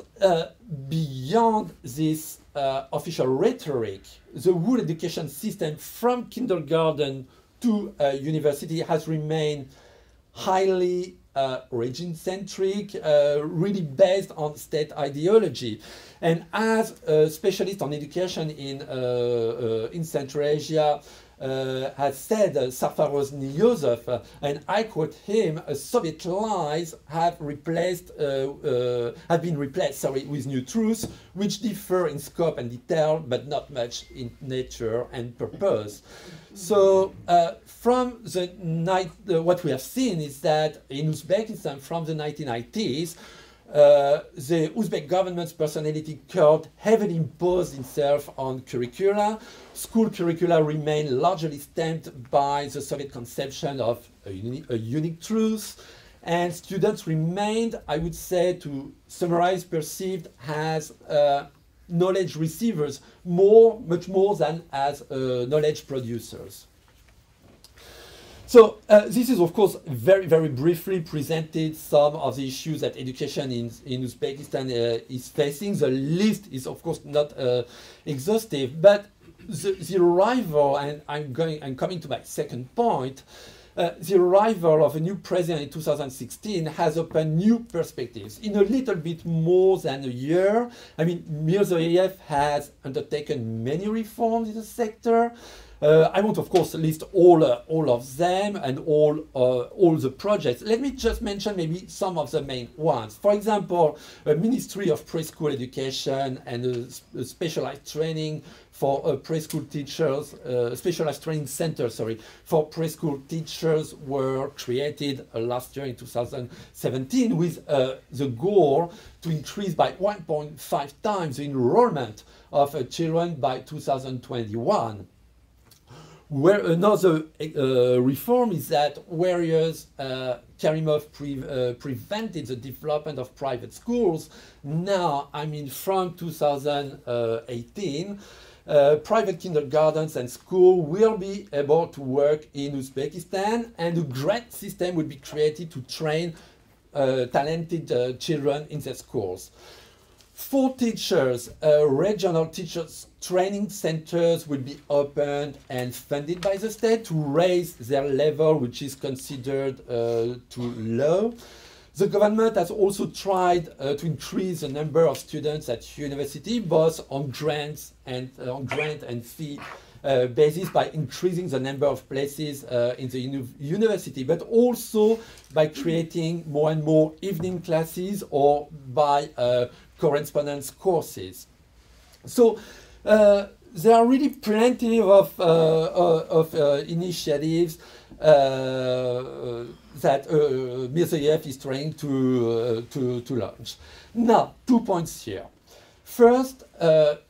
beyond this official rhetoric, the whole education system from kindergarten to university has remained highly regime-centric, really based on state ideology. And as a specialist on education in Central Asia has said, Sarfaroz Niyozov, and I quote him, Soviet lies have been replaced with new truths, which differ in scope and detail, but not much in nature and purpose. So from what we have seen is that in Uzbekistan from the 1990s, the Uzbek government's personality cult heavily imposed itself on curricula. School curricula remained largely stamped by the Soviet conception of a unique truth, and students remained, I would say, to summarize, perceived as knowledge receivers, much more than as knowledge producers. So this is, of course, very, very briefly presented some of the issues that education in Uzbekistan is facing. The list is, of course, not exhaustive, but the arrival, and I'm coming to my second point, the arrival of a new president in 2016 has opened new perspectives. In a little bit more than a year, I mean, Mirziyoyev has undertaken many reforms in the sector. I won't, of course, list all of them and all the projects. Let me just mention maybe some of the main ones. For example, a Ministry of Preschool Education and a specialized training for preschool teachers, specialized training center, for preschool teachers were created last year in 2017 with the goal to increase by 1.5 times the enrollment of children by 2021. Where another reform is that whereas Karimov prevented the development of private schools, now, I mean, from 2018, private kindergartens and schools will be able to work in Uzbekistan, and a grant system will be created to train talented children in their schools. For teachers, regional teachers training centers will be opened and funded by the state to raise their level, which is considered too low. The government has also tried to increase the number of students at university, both on grants and grant and fee basis by increasing the number of places in the university, but also by creating more and more evening classes or by correspondence courses. So there are really plenty of initiatives that Mirziyoyev is trying to launch. Now, 2 points here. First,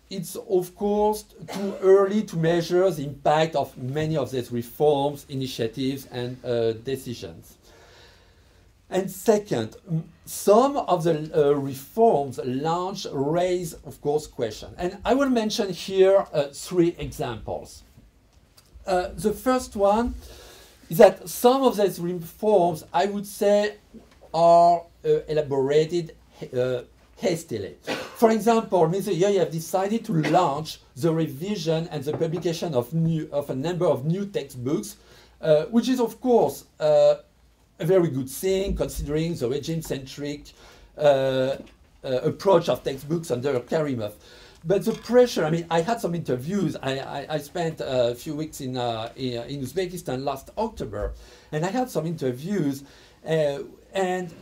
it's of course too early to measure the impact of many of these reforms, initiatives, and decisions. And second, some of the reforms launched raise, of course, questions. And I will mention here 3 examples. The first one is that some of these reforms, I would say, are elaborated hastily. For example, Mirziyoyev decided to launch the revision and the publication of a number of new textbooks, which is, of course, a very good thing considering the regime-centric approach of textbooks under Karimov. But the pressure, I mean, I had some interviews. I spent a few weeks in Uzbekistan last October, and I had some interviews, and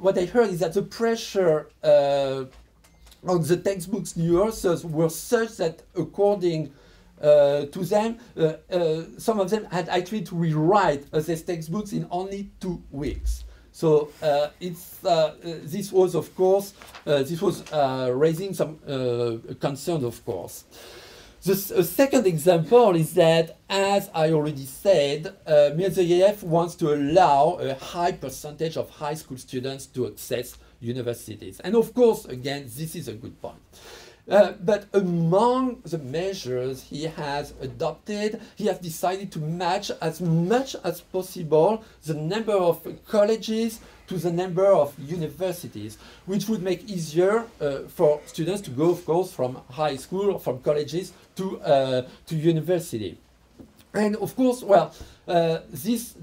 what I heard is that the pressure on the textbooks' new authors were such that, according to them, some of them had actually to rewrite these textbooks in only 2 weeks. So this was, of course, raising some concern, of course. The second example is that, as I already said, Mirziyoyev wants to allow a high percentage of high school students to access universities. And of course, again, this is a good point. But among the measures he has adopted, he has decided to match as much as possible the number of colleges to the number of universities, which would make easier for students to go, of course, from high school or from colleges to university. And of course, well, this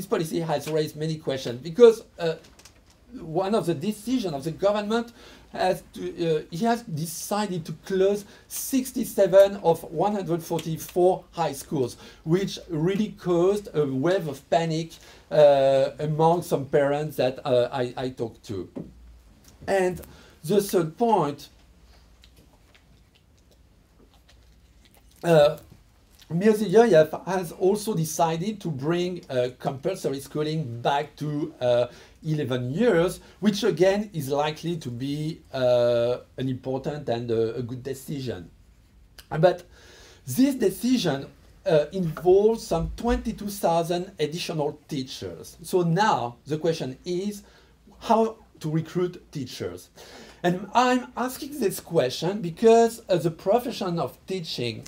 policy has raised many questions because one of the decisions of the government he has decided to close 67 of 144 high schools, which really caused a wave of panic among some parents that I talked to. And the third point, Mirziyoyev has also decided to bring compulsory schooling back to 11 years, which again is likely to be an important and a good decision. But this decision involves some 22,000 additional teachers. So now the question is how to recruit teachers. And I'm asking this question because the profession of teaching,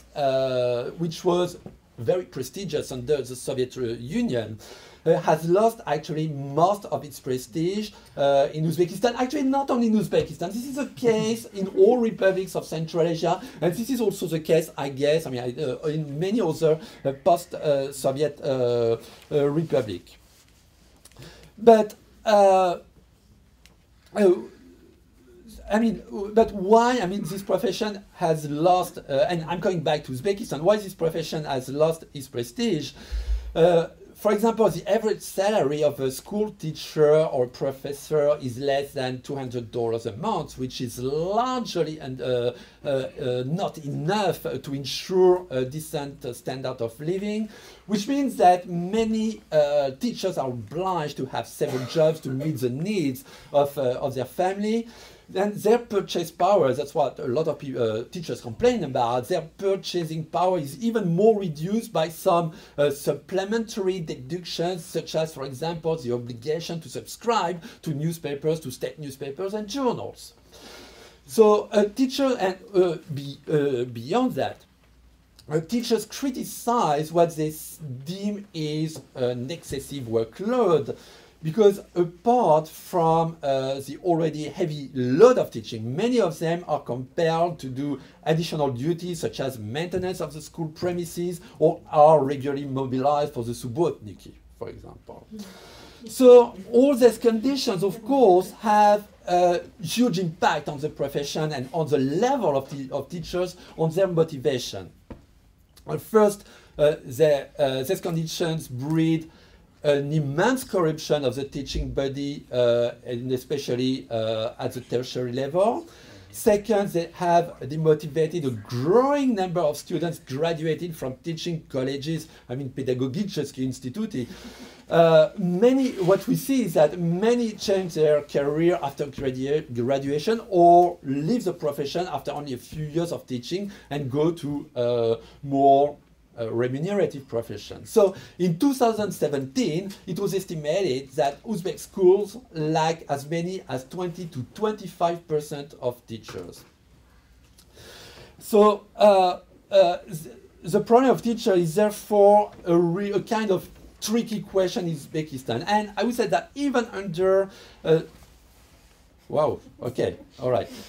which was very prestigious under the Soviet Union, has lost actually most of its prestige in Uzbekistan. Actually, not only in Uzbekistan. This is the case in all republics of Central Asia, and this is also the case, I guess, in many other post-Soviet republics. But but why? This profession has lost, and I'm coming back to Uzbekistan. Why this profession has lost its prestige? For example, the average salary of a school teacher or professor is less than $200 a month, which is largely not enough to ensure a decent standard of living, which means that many teachers are obliged to have several jobs to meet the needs of their family. And their purchase power, that's what a lot of teachers complain about, their purchasing power is even more reduced by some supplementary deductions, such as, for example, the obligation to subscribe to newspapers, to state newspapers and journals. So a teacher, and beyond that, teachers criticize what they deem is an excessive workload, because apart from the already heavy load of teaching, many of them are compelled to do additional duties such as maintenance of the school premises or are regularly mobilized for the subotniki, for example. So all these conditions, of course, have a huge impact on the profession and on the level of teachers, on their motivation. First, these conditions breed an immense corruption of the teaching body, and especially at the tertiary level. Second, they have demotivated a growing number of students graduating from teaching colleges, pedagogiczne instytuty. What we see is that many change their career after graduation or leave the profession after only a few years of teaching and go to more remunerative profession. So in 2017, it was estimated that Uzbek schools lack as many as 20 to 25% of teachers. So the problem of teacher is therefore a kind of tricky question in Uzbekistan. And I would say that even under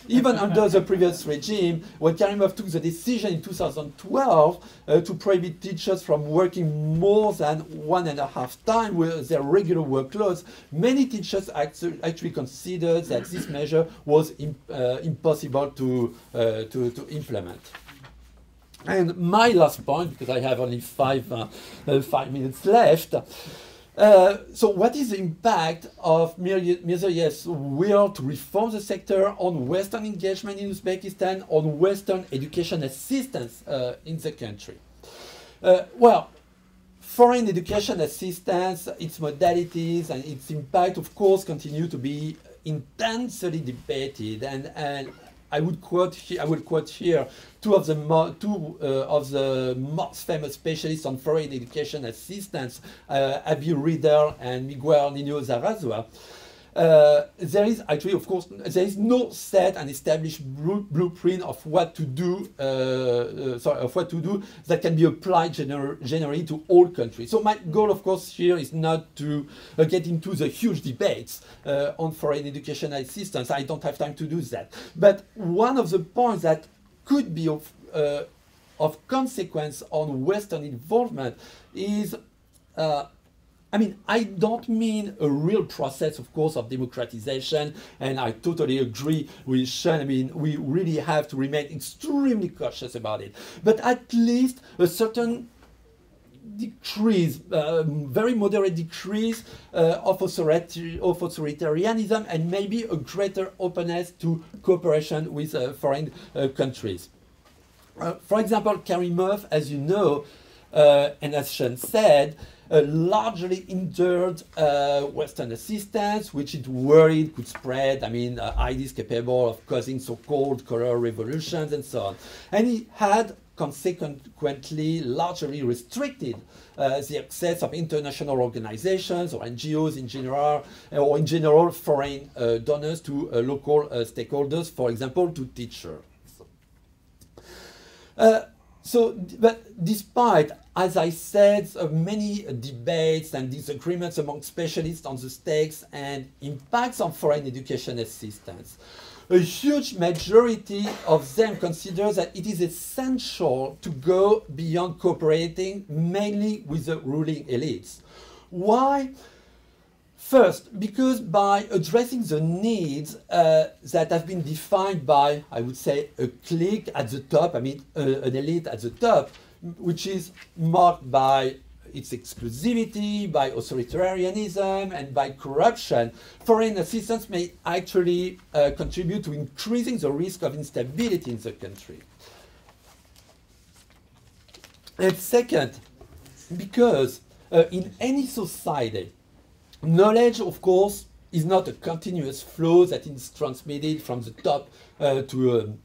even under the previous regime, when Karimov took the decision in 2012 to prohibit teachers from working more than 1.5 times with their regular workloads, many teachers actually considered that this measure was impossible to implement. And my last point, because I have only 5 minutes left. So what is the impact of Mirziyoyev's will to reform the sector on Western engagement in Uzbekistan, on Western education assistance in the country? Well, foreign education assistance, its modalities and its impact, of course, continue to be intensely debated. And I would quote here two of the most famous specialists on foreign education assistance, Abi Riedel and Miguel Nino Zarazua. There is actually, of course, there is no set and established blueprint of what to do. That can be applied generally to all countries. So my goal, of course, here is not to get into the huge debates on foreign education assistance. I don't have time to do that. But one of the points that could be of consequence on Western involvement is. I don't mean a real process, of course, of democratization, and I totally agree with Sean. We really have to remain extremely cautious about it. But at least a certain decrease, very moderate decrease of authoritarianism, and maybe a greater openness to cooperation with foreign countries. For example, Karimov, as you know, and as Sean said, largely hindered Western assistance, which it worried could spread, ideas capable of causing so-called color revolutions and so on. And he had consequently largely restricted the access of international organizations or NGOs in general, or in general foreign donors to local stakeholders, for example, to teachers. But despite, as I said, many debates and disagreements among specialists on the stakes and impacts on foreign education assistance, a huge majority of them consider that it is essential to go beyond cooperating mainly with the ruling elites. Why? First, because by addressing the needs that have been defined by, I would say, a clique at the top, an elite at the top, which is marked by its exclusivity, by authoritarianism, and by corruption, foreign assistance may actually contribute to increasing the risk of instability in the country. And second, because in any society, knowledge, of course, is not a continuous flow that is transmitted from the top to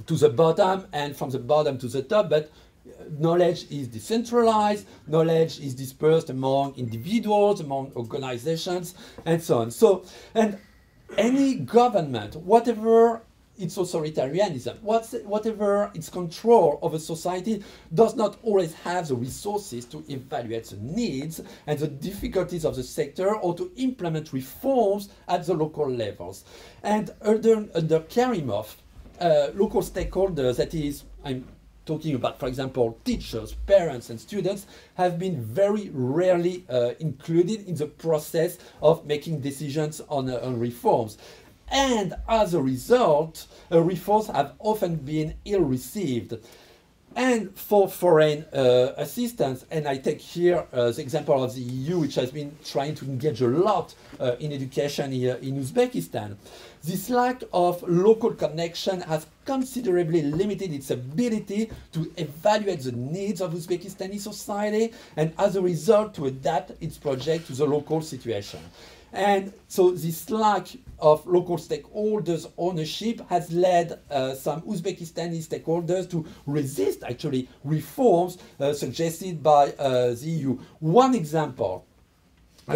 the bottom and from the bottom to the top, but knowledge is decentralized, knowledge is dispersed among individuals, among organizations, and so on. So, and any government, whatever its authoritarianism, whatever its control of a society, does not always have the resources to evaluate the needs and the difficulties of the sector or to implement reforms at the local levels. And under Karimov, local stakeholders, that is, talking about, for example, teachers, parents, and students, have been very rarely included in the process of making decisions on reforms. And as a result, reforms have often been ill-received. And for foreign assistance, and I take here the example of the EU, which has been trying to engage a lot in education here in Uzbekistan. This lack of local connection has considerably limited its ability to evaluate the needs of Uzbekistani society, and as a result to adapt its project to the local situation. And so this lack of local stakeholders' ownership has led some Uzbekistani stakeholders to resist actually reforms suggested by the EU. One example,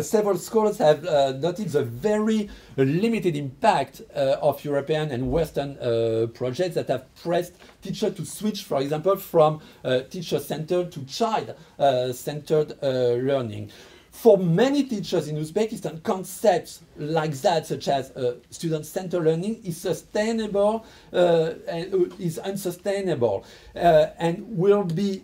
several scholars have noted the very limited impact of European and Western projects that have pressed teachers to switch, for example, from teacher-centered to child-centered learning. For many teachers in Uzbekistan, concepts like that, such as student-centered learning, is sustainable and is unsustainable, and will be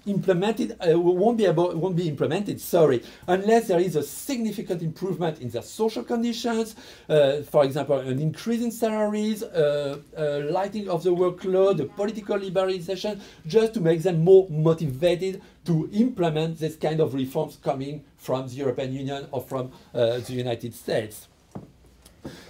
implemented. Won't be implemented. Sorry, unless there is a significant improvement in their social conditions. For example, an increase in salaries, lightening of the workload, political liberalization, just to make them more motivated to implement this kind of reforms coming from the European Union or from the United States.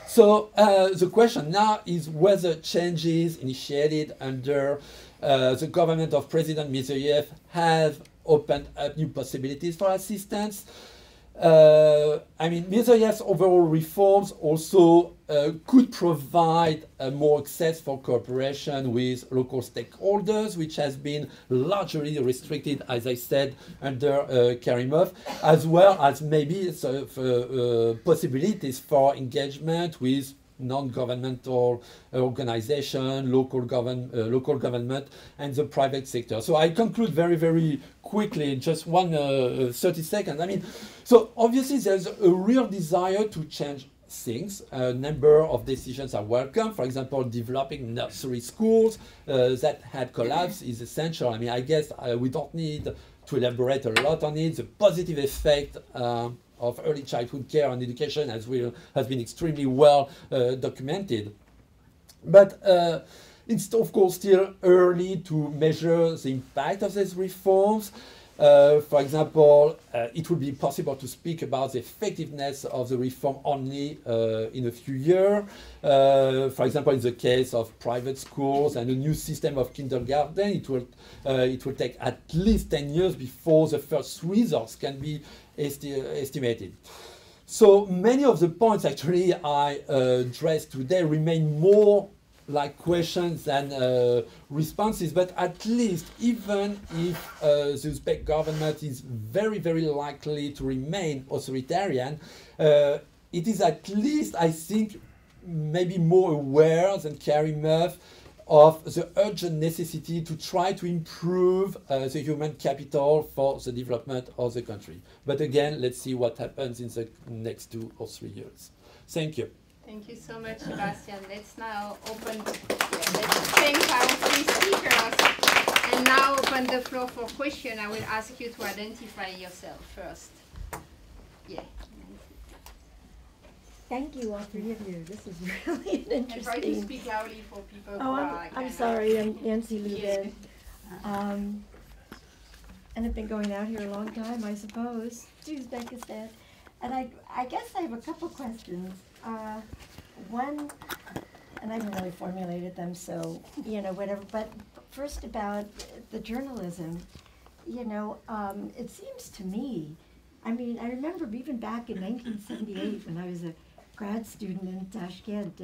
So the question now is whether changes initiated under the government of President Mirziyoyev have opened up new possibilities for assistance. I mean, Mirziyoyev's overall reforms also could provide more access for cooperation with local stakeholders, which has been largely restricted, as I said, under Karimov, as well as maybe possibilities for engagement with non-governmental organization, local government, and the private sector. So I conclude very, very quickly, just 30 seconds. I mean, so obviously there's a real desire to change things. A number of decisions are welcome. For example, developing nursery schools that had collapsed is essential. I mean, I guess we don't need to elaborate a lot on it. The positive effect of early childhood care and education has been extremely well documented. But it's of course still early to measure the impact of these reforms. For example, it would be possible to speak about the effectiveness of the reform only in a few years. For example, in the case of private schools and a new system of kindergarten, it will take at least 10 years before the first results can be estimated. So many of the points actually I addressed today remain more like questions than responses, but at least even if the Uzbek government is very, very likely to remain authoritarian, it is at least, I think, maybe more aware than Karimov of the urgent necessity to try to improve the human capital for the development of the country. But again, let's see what happens in the next 2 or 3 years. Thank you. Thank you so much, Sebastien. Let's now let's thank our 3 speakers and now open the floor for questions. I will ask you to identify yourself first. Yeah. Thank you, all 3 of you. This is really an interesting. And try to speak loudly for people who are I'm sorry, I'm Nancy Lubin. And I've been going out here a long time, I suppose, to Uzbekistan. And I guess I have a couple questions. One, and I haven't really formulated them, so, whatever. But first about the journalism, it seems to me, I mean, I remember even back in 1978 when I was a grad student in Tashkent,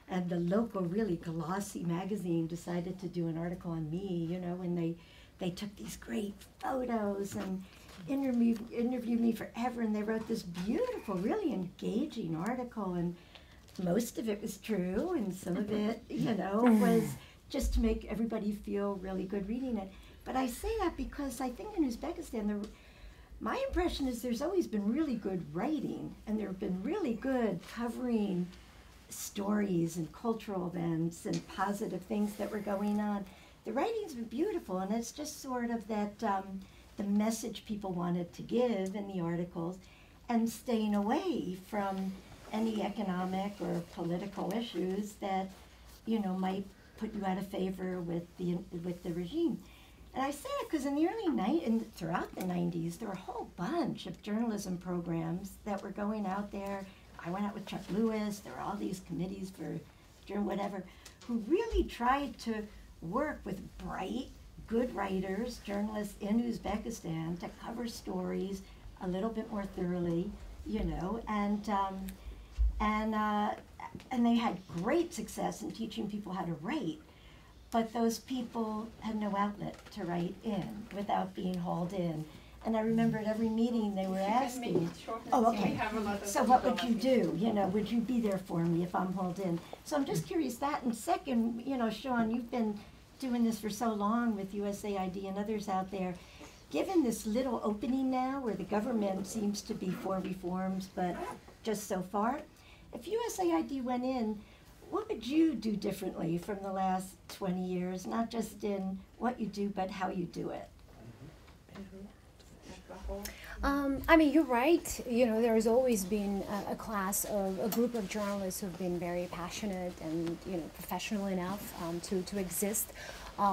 and the local really glossy magazine decided to do an article on me, when they took these great photos and interviewed me forever, and they wrote this beautiful, really engaging article, and most of it was true, and some of it, was just to make everybody feel really good reading it. But I say that because I think in Uzbekistan, my impression is there's always been really good writing, and there have been really good covering stories and cultural events and positive things that were going on. The writings were beautiful, and it's just sort of that the message people wanted to give in the articles, and staying away from any economic or political issues that, you know, might put you out of favor with the regime. And I say it because in the throughout the 90s, there were a whole bunch of journalism programs that were going out there. I went out with Chuck Lewis. There were all these committees for whatever, who really tried to work with bright, good writers, journalists in Uzbekistan to cover stories a little bit more thoroughly, you know, and they had great success in teaching people how to write, but those people had no outlet to write in without being hauled in. And I remember at every meeting they were asking, oh, okay, so what would you do? You know, would you be there for me if I'm hauled in? So I'm just curious that. And second, you know, Sean, you've been doing this for so long with USAID and others out there. Given this little opening now where the government seems to be for reforms, but just so far, if USAID went in, what would you do differently from the last 20 years, not just in what you do, but how you do it? I mean, you're right. You know, there's always been a group of journalists who've been very passionate and, you know, professional enough to exist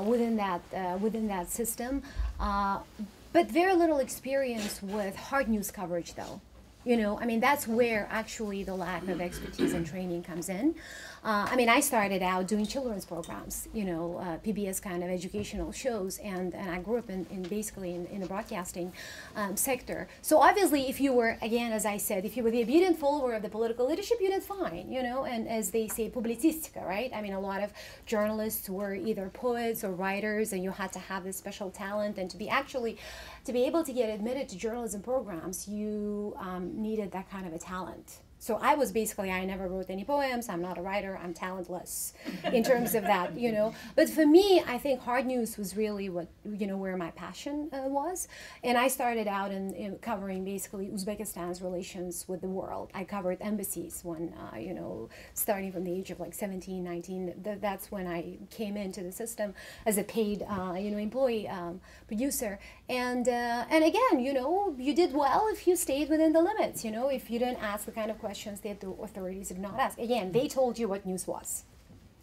within that system, but very little experience with hard news coverage, though. You know, I mean, that's where actually the lack of expertise and training comes in. I mean, I started out doing children's programs, you know, PBS kind of educational shows, and I grew up in basically in the broadcasting sector. So obviously, if you were, again, as I said, if you were the obedient follower of the political leadership, you did fine, you know, and as they say, publicistica, right? I mean, a lot of journalists were either poets or writers, and you had to have this special talent, and to be able to get admitted to journalism programs, you needed that kind of a talent. So I never wrote any poems, I'm not a writer, I'm talentless in terms of that, you know. But for me, I think hard news was really what, you know, where my passion was. And I started out in covering basically Uzbekistan's relations with the world. I covered embassies when, you know, starting from the age of like 17, 19, that's when I came into the system as a paid, you know, employee producer. And again, you know, you did well if you stayed within the limits, you know, if you didn't ask the kind of questions that the authorities did not ask. Again, they told you what news was,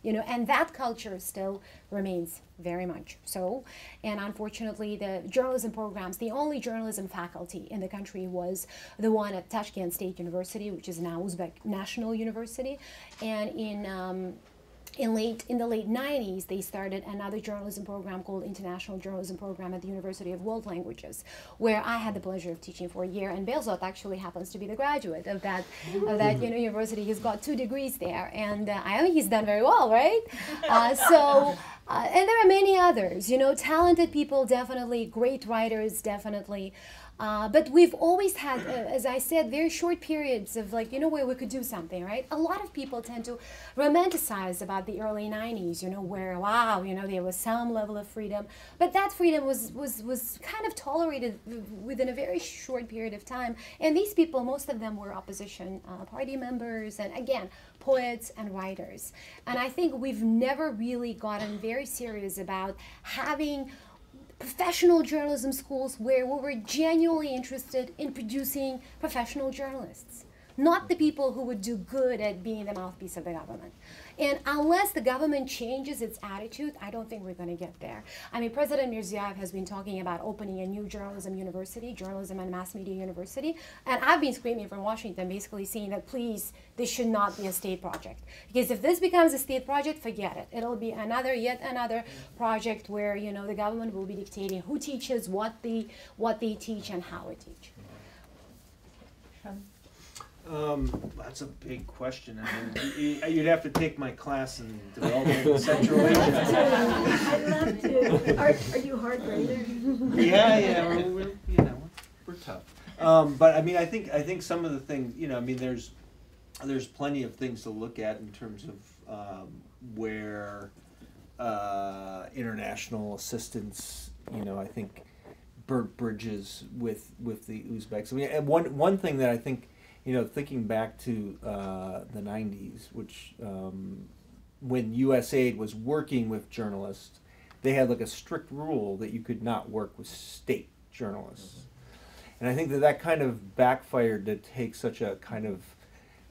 you know, and that culture still remains very much so. And unfortunately, the journalism programs, the only journalism faculty in the country was the one at Tashkent State University, which is now Uzbek National University. And in the late 90s, they started another journalism program called International Journalism Program at the University of World Languages, where I had the pleasure of teaching for a year. And Behzod actually happens to be the graduate of that you know, university. He's got 2 degrees there, and I think he's done very well, right? And there are many others, you know, talented people, definitely, great writers, definitely. But we've always had, as I said, very short periods of like, you know, where we could do something, right? A lot of people tend to romanticize about the early 90s, you know, where, wow, you know, there was some level of freedom. But that freedom was kind of tolerated within a very short period of time. And these people, most of them were opposition party members, and again, poets and writers. And I think we've never really gotten very serious about having professional journalism schools where we were genuinely interested in producing professional journalists, not the people who would do good at being the mouthpiece of the government. And unless the government changes its attitude, I don't think we're going to get there. I mean, President Mirziyoyev has been talking about opening a new journalism university, journalism and mass media university, and I've been screaming from Washington, basically saying that, please, this should not be a state project. Because if this becomes a state project, forget it. It'll be yet another project where, you know, the government will be dictating who teaches, what they teach, and how they teach. That's a big question. I mean, you'd have to take my class in development in Central Asia. I'd love to. Are you hard grader? Yeah, we're you know, we're tough. But I mean, I think some of the things, you know, I mean, there's plenty of things to look at in terms of where international assistance, you know, I think burnt bridges with the Uzbeks. I mean, and one thing that I think you know, thinking back to the 90s, which when USAID was working with journalists, they had like a strict rule that you could not work with state journalists. And I think that that kind of backfired to take such a kind of,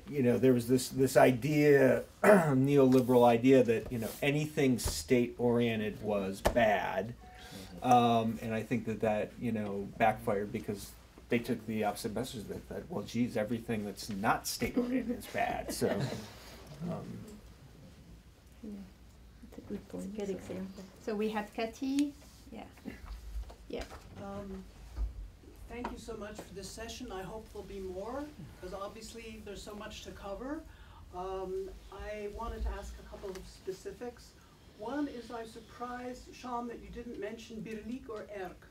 you know, there was this idea, neoliberal idea that, you know, anything state-oriented was bad. And I think that that, you know, backfired because they took the opposite message that, well, geez, everything that's not state-oriented is bad. So, That's a good point. Good example. So we had Cathy. Yeah. Yeah. Thank you so much for this session. I hope there'll be more, because obviously there's so much to cover. I wanted to ask a couple of specifics. One is I'm surprised, Sham, that you didn't mention Birlik or Erk,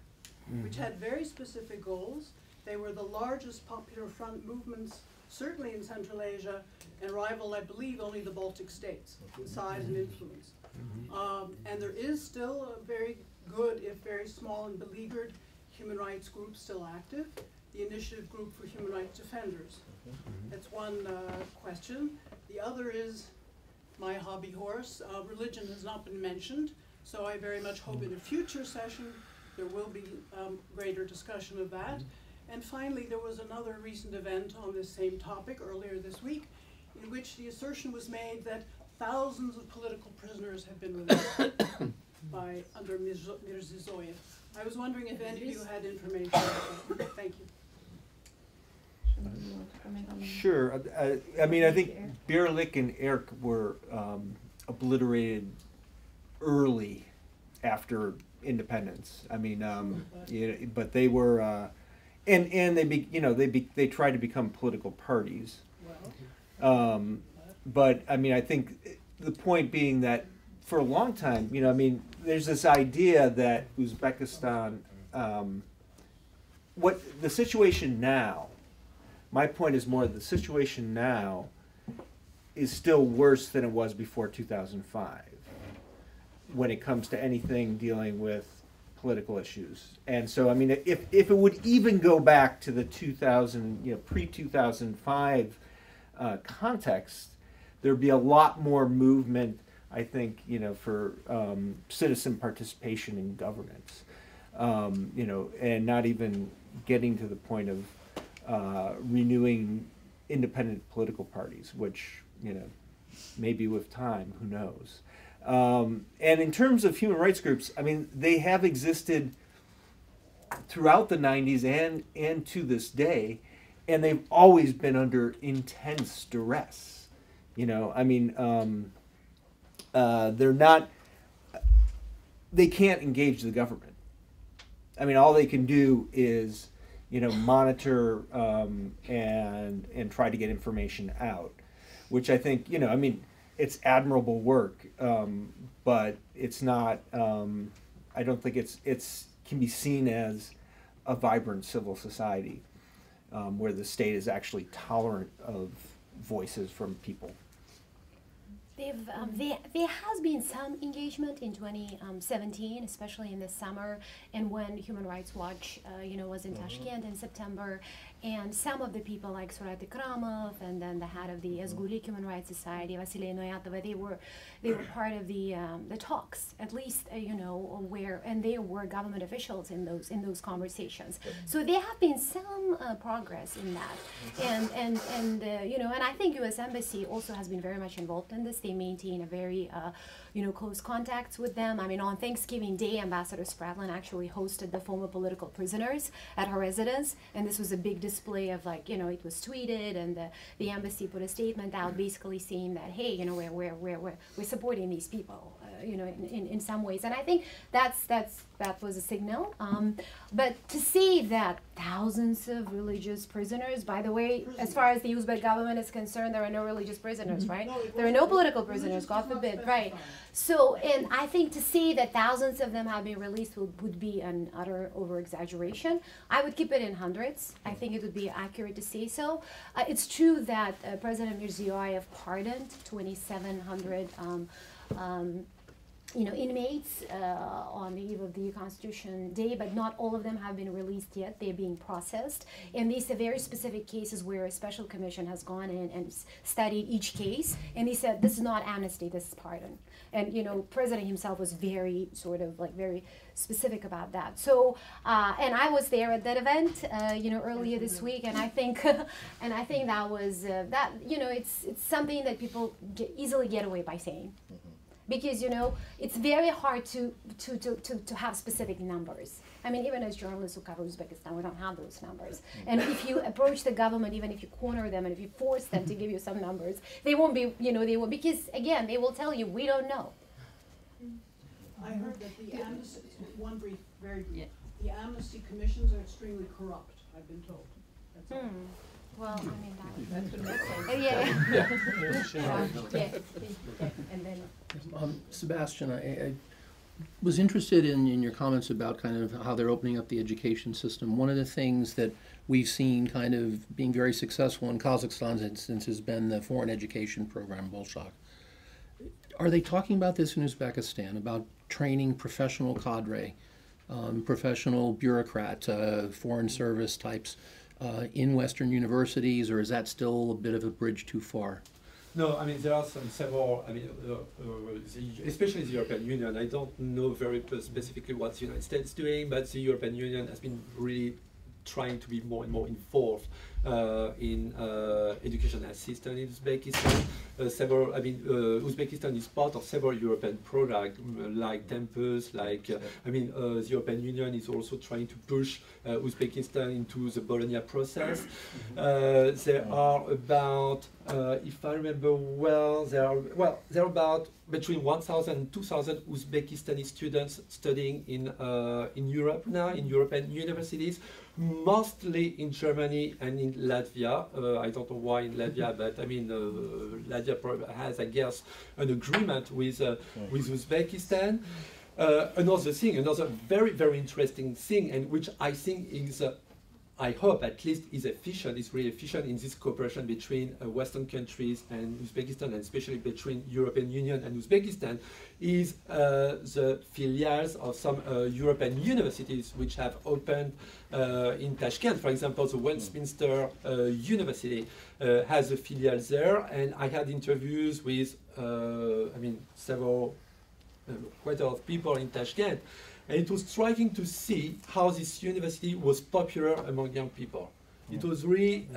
which had very specific goals. They were the largest popular front movements, certainly in Central Asia, and rival, I believe, only the Baltic states in size and influence. And there is still a very good, if very small and beleaguered, human rights group still active, the Initiative Group for Human Rights Defenders. That's one question. The other is my hobby horse. Religion has not been mentioned, so I very much hope in a future session there will be greater discussion of that. And finally, there was another recent event on this same topic earlier this week, in which the assertion was made that thousands of political prisoners have been released under Mirziyoyev. I was wondering if any of you had information about that. Thank you. sure. I mean, I think Birlik and Erk were obliterated early after independence. I mean, yeah, but they were, and they tried to become political parties. But I mean, I think the point being that for a long time, I mean, there's this idea that Uzbekistan, what the situation now, my point is more the situation now is still worse than it was before 2005 when it comes to anything dealing with political issues. And so, I mean, if it would even go back to the pre-2005 context, there'd be a lot more movement, I think, for citizen participation in governance, and not even getting to the point of renewing independent political parties, which, maybe with time, who knows. And in terms of human rights groups, I mean, they have existed throughout the 90s and to this day, and they've always been under intense duress. I mean, they can't engage the government. I mean, all they can do is, monitor and try to get information out, which I think, I mean, it's admirable work, but it's not, I don't think it's can be seen as a vibrant civil society where the state is actually tolerant of voices from people. There has been some engagement in 2017, especially in the summer, and when Human Rights Watch, was in Tashkent in September, and some of the people like Surat Ikramov and then the head of the Azgulik Human Rights Society, Vasily Noyatova, they were part of the talks, at least, and they were government officials in those conversations. So there have been some progress in that, and I think U.S. Embassy also has been very much involved in this. They maintain a very close contacts with them. I mean, on Thanksgiving Day, Ambassador Spradlin actually hosted the former political prisoners at her residence, and this was a big display of it was tweeted, and the embassy put a statement out basically saying that, hey, we're supporting these people, in some ways, and I think that was a signal. But to see that thousands of religious prisoners, by the way, as far as the Uzbek government is concerned, there are no religious prisoners, right? No, there are no political prisoners, God forbid, right? So, and I think to say that thousands of them have been released would be an utter over-exaggeration. I would keep it in hundreds. I think it would be accurate to say so. It's true that President Mirziyoyev pardoned 2,700 inmates on the eve of the Constitution Day, but not all of them have been released yet. They're being processed. And these are very specific cases where a special commission has gone in and studied each case, and he said, this is not amnesty, this is pardon. And, President himself was very very specific about that. So, and I was there at that event, earlier this week, and I think, that was, it's something that people easily get away by saying. Because it's very hard to have specific numbers. I mean, even as journalists who cover Uzbekistan, we don't have those numbers. And if you approach the government, even if you corner them and if you force them to give you some numbers, they won't be, because again, they will tell you, we don't know. I heard that the amnesty, very brief, the amnesty commissions are extremely corrupt, I've been told. That's all. Well, I mean, That's what I'm saying. and then. Sebastien, I was interested in your comments about kind of how they're opening up the education system. One of the things that we've seen kind of being very successful in Kazakhstan's instance has been the foreign education program, Bolshak. Are they talking about this in Uzbekistan, about training professional cadre, professional bureaucrat, foreign service types in Western universities, or is that still a bit of a bridge too far? No, I mean, there are several, especially the European Union. I don't know very specifically what the United States is doing, but the European Union has been really trying to be more and more involved in education assistance in Uzbekistan. Uzbekistan is part of several European programs like Tempus, the European Union is also trying to push Uzbekistan into the Bologna process. There are about, if I remember well, there are about between 1,000 and 2,000 Uzbekistani students studying in Europe now, in European universities, mostly in Germany and in Latvia. I don't know why in Latvia, but I mean, Latvia has, I guess, an agreement with Uzbekistan. Another very, very interesting thing, and which I think is, I hope at least is really efficient in this cooperation between Western countries and Uzbekistan, and especially between European Union and Uzbekistan, is the filials of some European universities which have opened in Tashkent. For example, the Westminster University has a filial there, and I had interviews with, quite a lot of people in Tashkent. And it was striking to see how this university was popular among young people. It was really,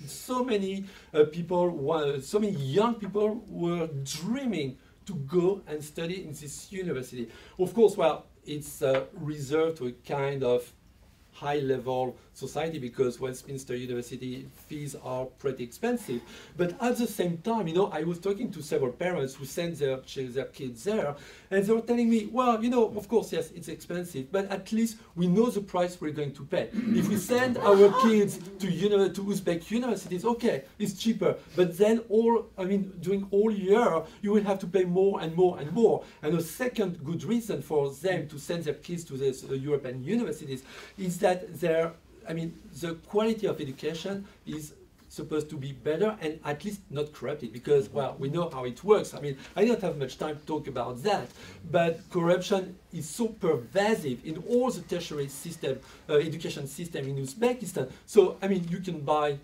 so many so many young people were dreaming to go and study in this university. Of course, it's reserved to a kind of high-level society because Westminster University fees are pretty expensive. But at the same time, I was talking to several parents who sent their kids there, and they were telling me, of course, yes, it's expensive, but at least we know the price we're going to pay. If we send our kids to Uzbek universities, okay, it's cheaper, but then during all year, you will have to pay more and more and more. And a second good reason for them to send their kids to these European universities is that the quality of education is supposed to be better and at least not corrupted, because, we know how it works. I don't have much time to talk about that, but corruption is so pervasive in all the tertiary system, education system in Uzbekistan. So, you can buy,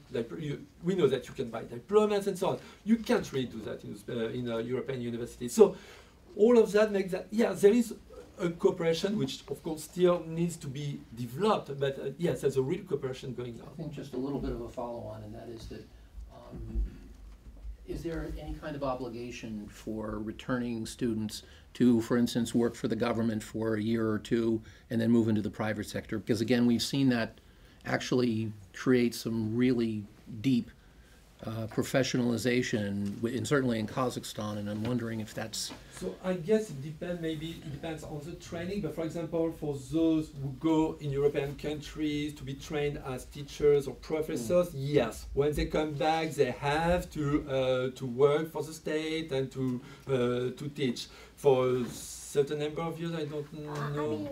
we know that you can buy diplomas and so on. You can't really do that in European universities. So, all of that makes that, there is a cooperation which, of course, still needs to be developed, but yes, there's a real cooperation going on. I think just a little bit of a follow-on, and that is that is there any kind of obligation for returning students to, for instance, work for the government for a year or two and then move into the private sector? Because again, we've seen that actually create some really deep professionalization, and certainly in Kazakhstan, and I'm wondering if that's... So I guess it depends on the training, but for example, for those who go in European countries to be trained as teachers or professors, yes, when they come back, they have to work for the state and to teach. For certain number of years. I don't know. I mean,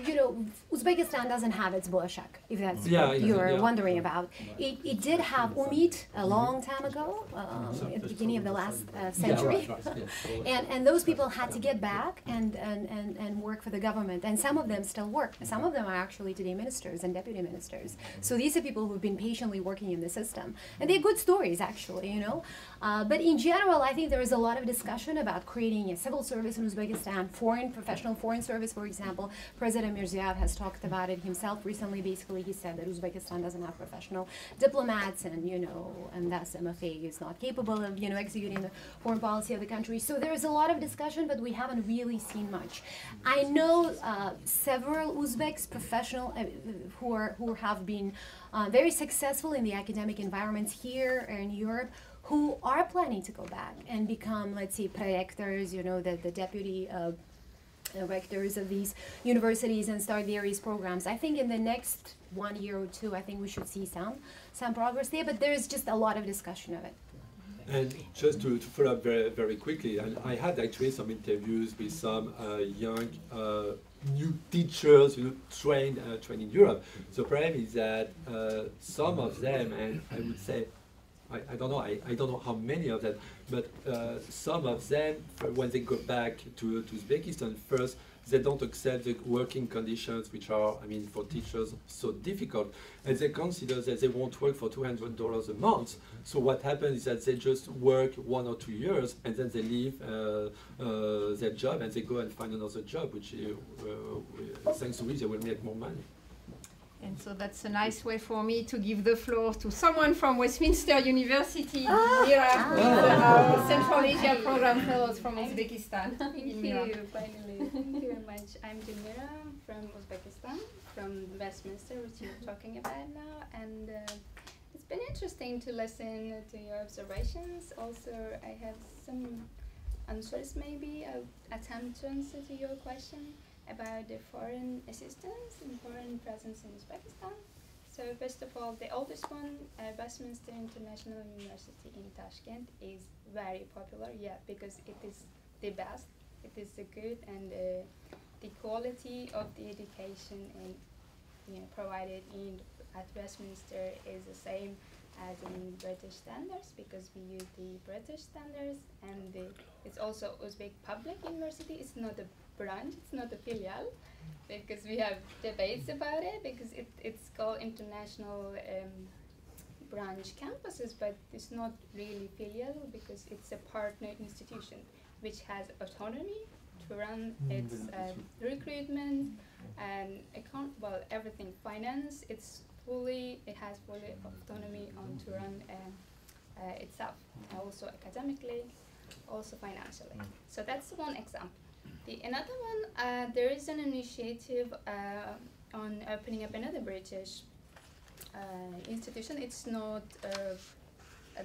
you know, Uzbekistan doesn't have its Bolshak, if that's Yeah, what yeah, you're yeah. wondering about. It did have Umid a long time ago, at the beginning of the last century. Yeah, right, yeah. And those people had to get back and work for the government. And some of them still work. Some of them are actually today ministers and deputy ministers. So these are people who've been patiently working in the system. And they're good stories, actually, you know. But in general, I think there is a lot of discussion about creating a civil service in Uzbekistan, professional foreign service, for example. President Mirziyoyev has talked about it himself recently. Basically, he said that Uzbekistan doesn't have professional diplomats, and you know, and thus MFA is not capable of, you know, executing the foreign policy of the country. So there is a lot of discussion, but we haven't really seen much. I know several Uzbeks professional who have been very successful in the academic environments here in Europe, who are planning to go back and become, let's say, prorectors, you know, the deputy rectors of these universities and start various programs. I think in the next 1 year or two, I think we should see some progress there, but there is just a lot of discussion of it. And just to follow up very, very quickly, and I had actually some interviews with some young new teachers, you know, trained in Europe. So the problem is that some of them, and I would say, I don't know. I don't know how many of them, but some of them, when they go back to Uzbekistan, first they don't accept the working conditions, which are, I mean, for teachers so difficult, and they consider that they won't work for $200 a month. So what happens is that they just work 1 or 2 years, and then they leave their job and they go and find another job, which thanks to which they will make more money. And so that's a nice way for me to give the floor to someone from Westminster University, Mira, our Central Asia Program Fellows from Uzbekistan. Thank you, finally. Thank you very much. I'm Jamira from Uzbekistan, from Westminster, which you're talking about now. And it's been interesting to listen to your observations. Also, I have some answers, maybe. I'll attempt to answer to your question about the foreign assistance and foreign presence in Uzbekistan. So first of all, the oldest one, Westminster International University in Tashkent, is very popular, because it is the best, it is the good, and the quality of the education and, you know, provided at Westminster is the same as in British standards, because we use the British standards, and it's also Uzbek Public University. It's not a branch, it's not a filial, because we have debates about it, because it's called international branch campuses, but it's not really filial, because it's a partner institution which has autonomy to run its recruitment and everything, finance. It has fully autonomy to run itself, also academically, also financially. So that's one example. Another one, there is an initiative on opening up another British institution. It's not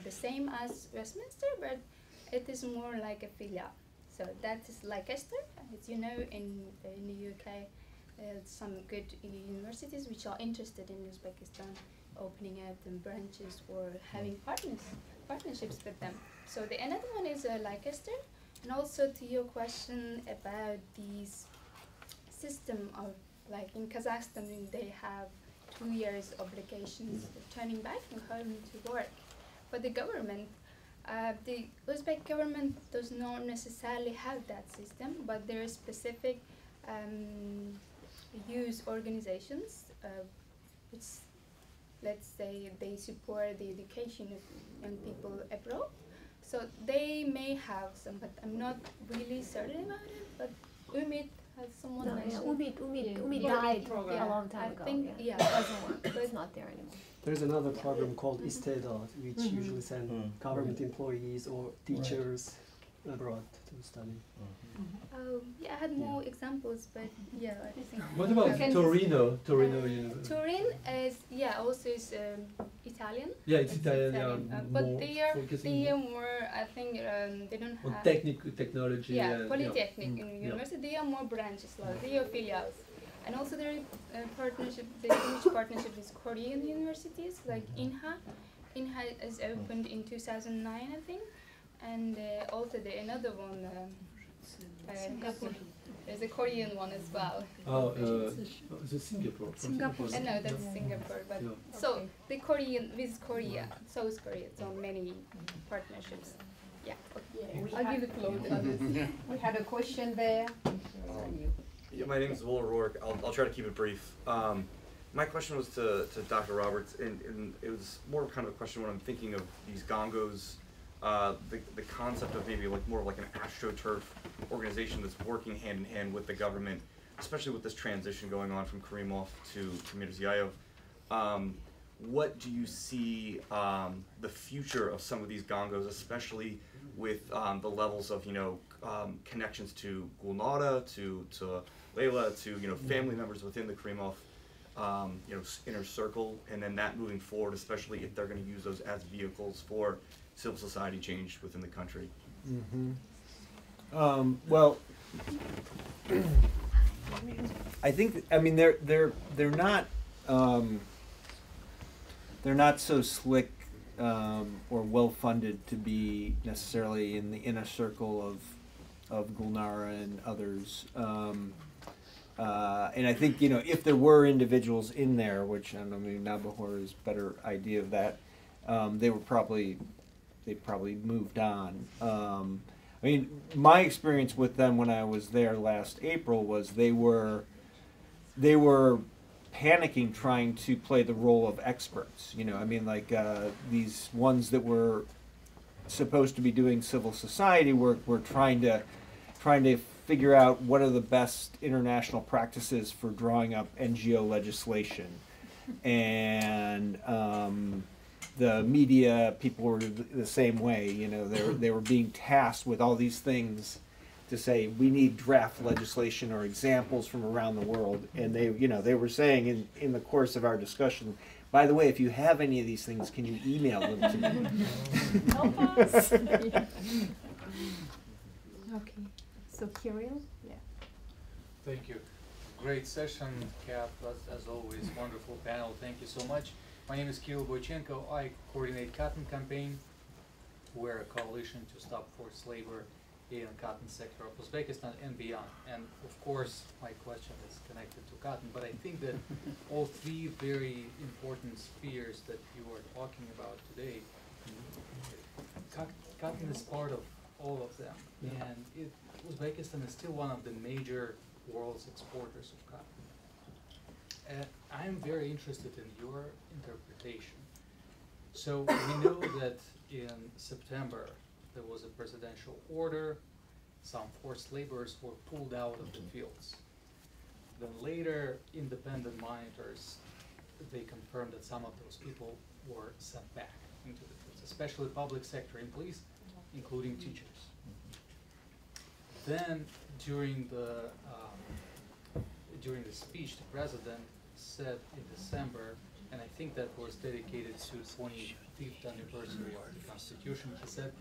the same as Westminster, but it is more like a filial. So that is Leicester. As you know, in the UK, some good universities which are interested in Uzbekistan opening up them branches or having partnerships with them. So another one is Leicester. And also to your question about these system of, like in Kazakhstan, they have 2 years obligations returning back from home to work. But the government, the Uzbek government does not necessarily have that system, but there are specific youth organizations which, let's say, they support the education of young people abroad. So they may have some, but I'm not really certain about it. But Umid has someone mentioned. Umid died a long time ago. I think, it doesn't work. It's not there anymore. There's another program called Istedat, which usually send government employees or teachers abroad to study. I had more examples, but I think. What about Torino? University. Turin is also is Italian. Yeah, it's Italian. But they are more. I think they don't have technology. Polytechnic in university. They are more branches, like they are filials, and also there is partnership. There's a huge partnership with Korean universities, like Inha. Inha is opened in 2009, I think. And also another one, There's a Korean one as well. The Singapore. Singapore. No, that's Singapore. But so the Korean with Korea, South Korea, so many partnerships. Yeah. Okay. I'll give the floor to others. We had a question there. Yeah, my name is Will O'Rourke. I'll try to keep it brief. My question was to Dr. Roberts, and it was more kind of a question when I'm thinking of these gongos, the concept of maybe like more like an AstroTurf organization that's working hand in hand with the government, especially with this transition going on from Karimov to Mirziyoyev. What do you see the future of some of these gongos, especially with the levels of connections to Gulnara, to Layla, to family members within the Karimov inner circle, and then that moving forward, especially if they're going to use those as vehicles for civil society change within the country? Well, I think they're not so slick or well funded to be necessarily in the inner circle of Gulnara and others. And I think if there were individuals in there, which I don't know, maybe Navbahor has a better idea of that, they probably moved on. I mean, my experience with them when I was there last April was they were panicking trying to play the role of experts. These ones that were supposed to be doing civil society work were trying to figure out what are the best international practices for drawing up NGO legislation, and the media people were the same way. They were being tasked with all these things to say we need draft legislation or examples from around the world, and they were saying in the course of our discussion, by the way, if you have any of these things, can you email them to me? Help us. Okay. So Kirill? Yeah. Thank you. Great session, Kat, as always. Wonderful panel. Thank you so much. My name is Kirill Boychenko. I coordinate Cotton Campaign. We're a coalition to stop forced labor in cotton sector of Uzbekistan and beyond. And of course, my question is connected to cotton, but I think that all three very important spheres that you are talking about today, cotton is part of all of them. And Uzbekistan is still one of the major world's exporters of cotton. And I'm very interested in your interpretation. So we know that in September there was a presidential order, some forced laborers were pulled out of the fields. Then later, independent monitors, they confirmed that some of those people were sent back into the fields, especially public sector employees, including teachers. Then during the speech, the president said in December, and I think that was dedicated to 25th anniversary of the Constitution, he said,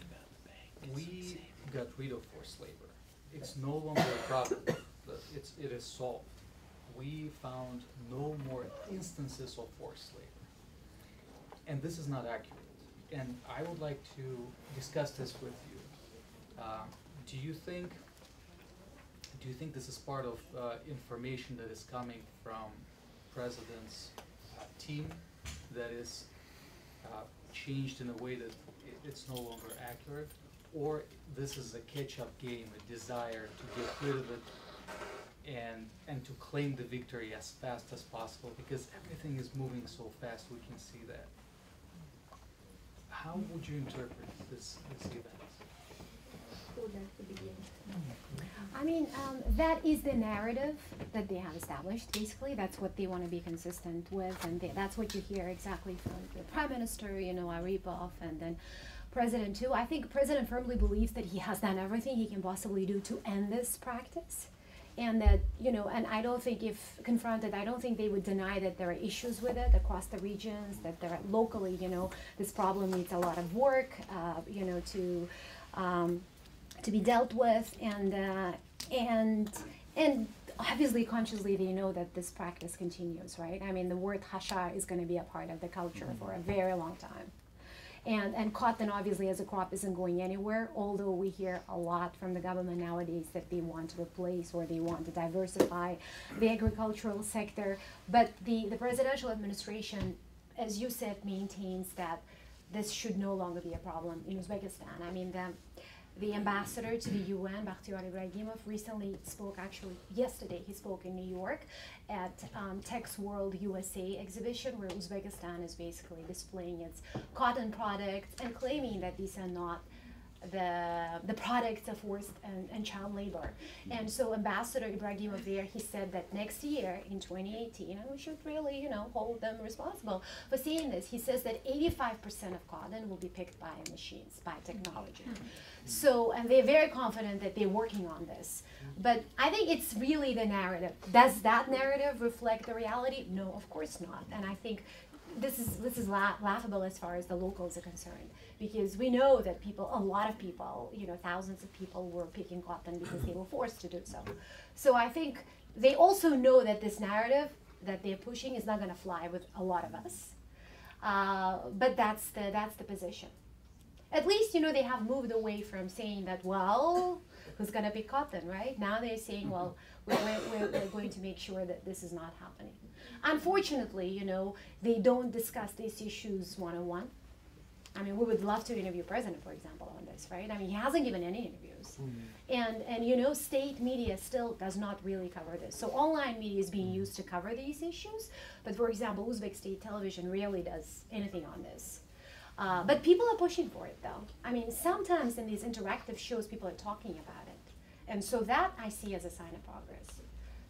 we got rid of forced labor. It's no longer a problem. It is solved. We found no more instances of forced labor. And this is not accurate. And I would like to discuss this with you. Do you think this is part of information that is coming from President's team that is changed in a way that it's no longer accurate? Or this is a catch-up game, a desire to get rid of it and to claim the victory as fast as possible, because everything is moving so fast, we can see that. How would you interpret this event? I mean, that is the narrative that they have established. Basically, that's what they want to be consistent with, and that's what you hear exactly from the Prime Minister, Aripov, and then President too. I think President firmly believes that he has done everything he can possibly do to end this practice, and that and I don't think if confronted, I don't think they would deny that there are issues with it across the regions, that there are locally, this problem needs a lot of work, to be dealt with, and obviously consciously they know that this practice continues, right? I mean, the word hasha is going to be a part of the culture for a very long time. And cotton, obviously, as a crop isn't going anywhere, although we hear a lot from the government nowadays that they want to replace or they want to diversify the agricultural sector. But the presidential administration, as you said, maintains that this should no longer be a problem in Uzbekistan. I mean, the ambassador to the UN, Bakhtiar Ibragimov, recently spoke, actually yesterday, he spoke in New York at Tex World USA exhibition, where Uzbekistan is basically displaying its cotton products and claiming that these are not the products of forced and child labor. And so Ambassador Ibragimov there, he said that next year in 2018, and we should really, you know, hold them responsible for seeing this. He says that 85% of cotton will be picked by machines, by technology. So, and they're very confident that they're working on this. But I think it's really the narrative. Does that narrative reflect the reality? No, of course not. And I think this is laughable as far as the locals are concerned, because we know that people, a lot of people, you know, thousands of people were picking cotton because they were forced to do so. So I think they also know that this narrative that they're pushing is not going to fly with a lot of us. But that's the position. At least, you know, they have moved away from saying that, well, who's going to pick cotton, right? Now they're saying, well, we're going to make sure that this is not happening. Unfortunately, you know, they don't discuss these issues one-on-one. I mean, we would love to interview President, for example, on this, right? I mean, he hasn't given any interviews. And you know, state media still does not really cover this. So online media is being used to cover these issues. But for example, Uzbek state television rarely does anything on this. But people are pushing for it, though. I mean, sometimes in these interactive shows, people are talking about it. And so that I see as a sign of progress.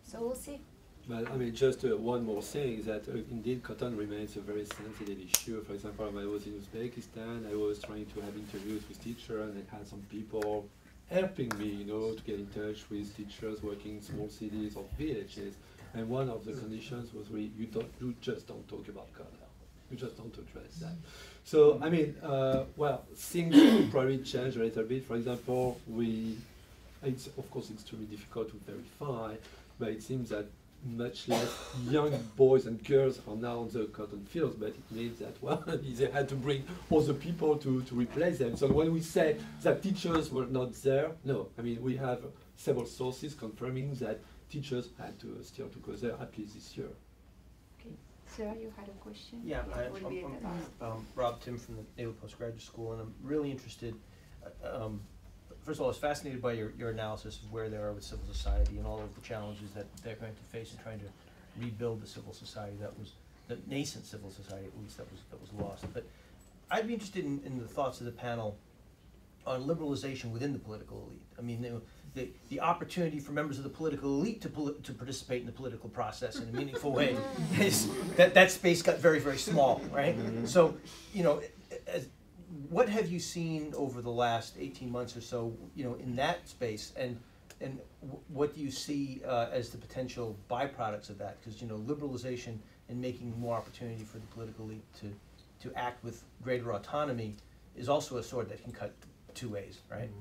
So we'll see. But I mean, just one more thing is that indeed cotton remains a very sensitive issue. For example, when I was in Uzbekistan, I was trying to have interviews with teachers, and I had some people helping me, you know, to get in touch with teachers working in small cities or villages. And one of the conditions was you just don't talk about cotton. You just don't address that. So I mean, well, things probably change a little bit. For example, it's of course extremely difficult to verify, but it seems that much less young boys and girls are now on the cotton fields, but it means that, well, they had to bring other people to replace them. So when we say that teachers were not there, no, I mean, we have several sources confirming that teachers had to still to go there at least this year. Okay, Sir, you had a question? Yeah, I'm Rob Tim from the Naval Postgraduate School, and I'm really interested, first of all, I was fascinated by your analysis of where they are with civil society and all of the challenges that they're going to face in trying to rebuild the civil society that was, the nascent civil society at least, that was lost. But I'd be interested in the thoughts of the panel on liberalization within the political elite. I mean, the opportunity for members of the political elite to participate in the political process in a meaningful way, is that space got very, very small, right? So, you know, what have you seen over the last 18 months or so, you know, in that space, and what do you see as the potential byproducts of that? Because, you know, liberalization and making more opportunity for the political elite to act with greater autonomy is also a sword that can cut two ways, right?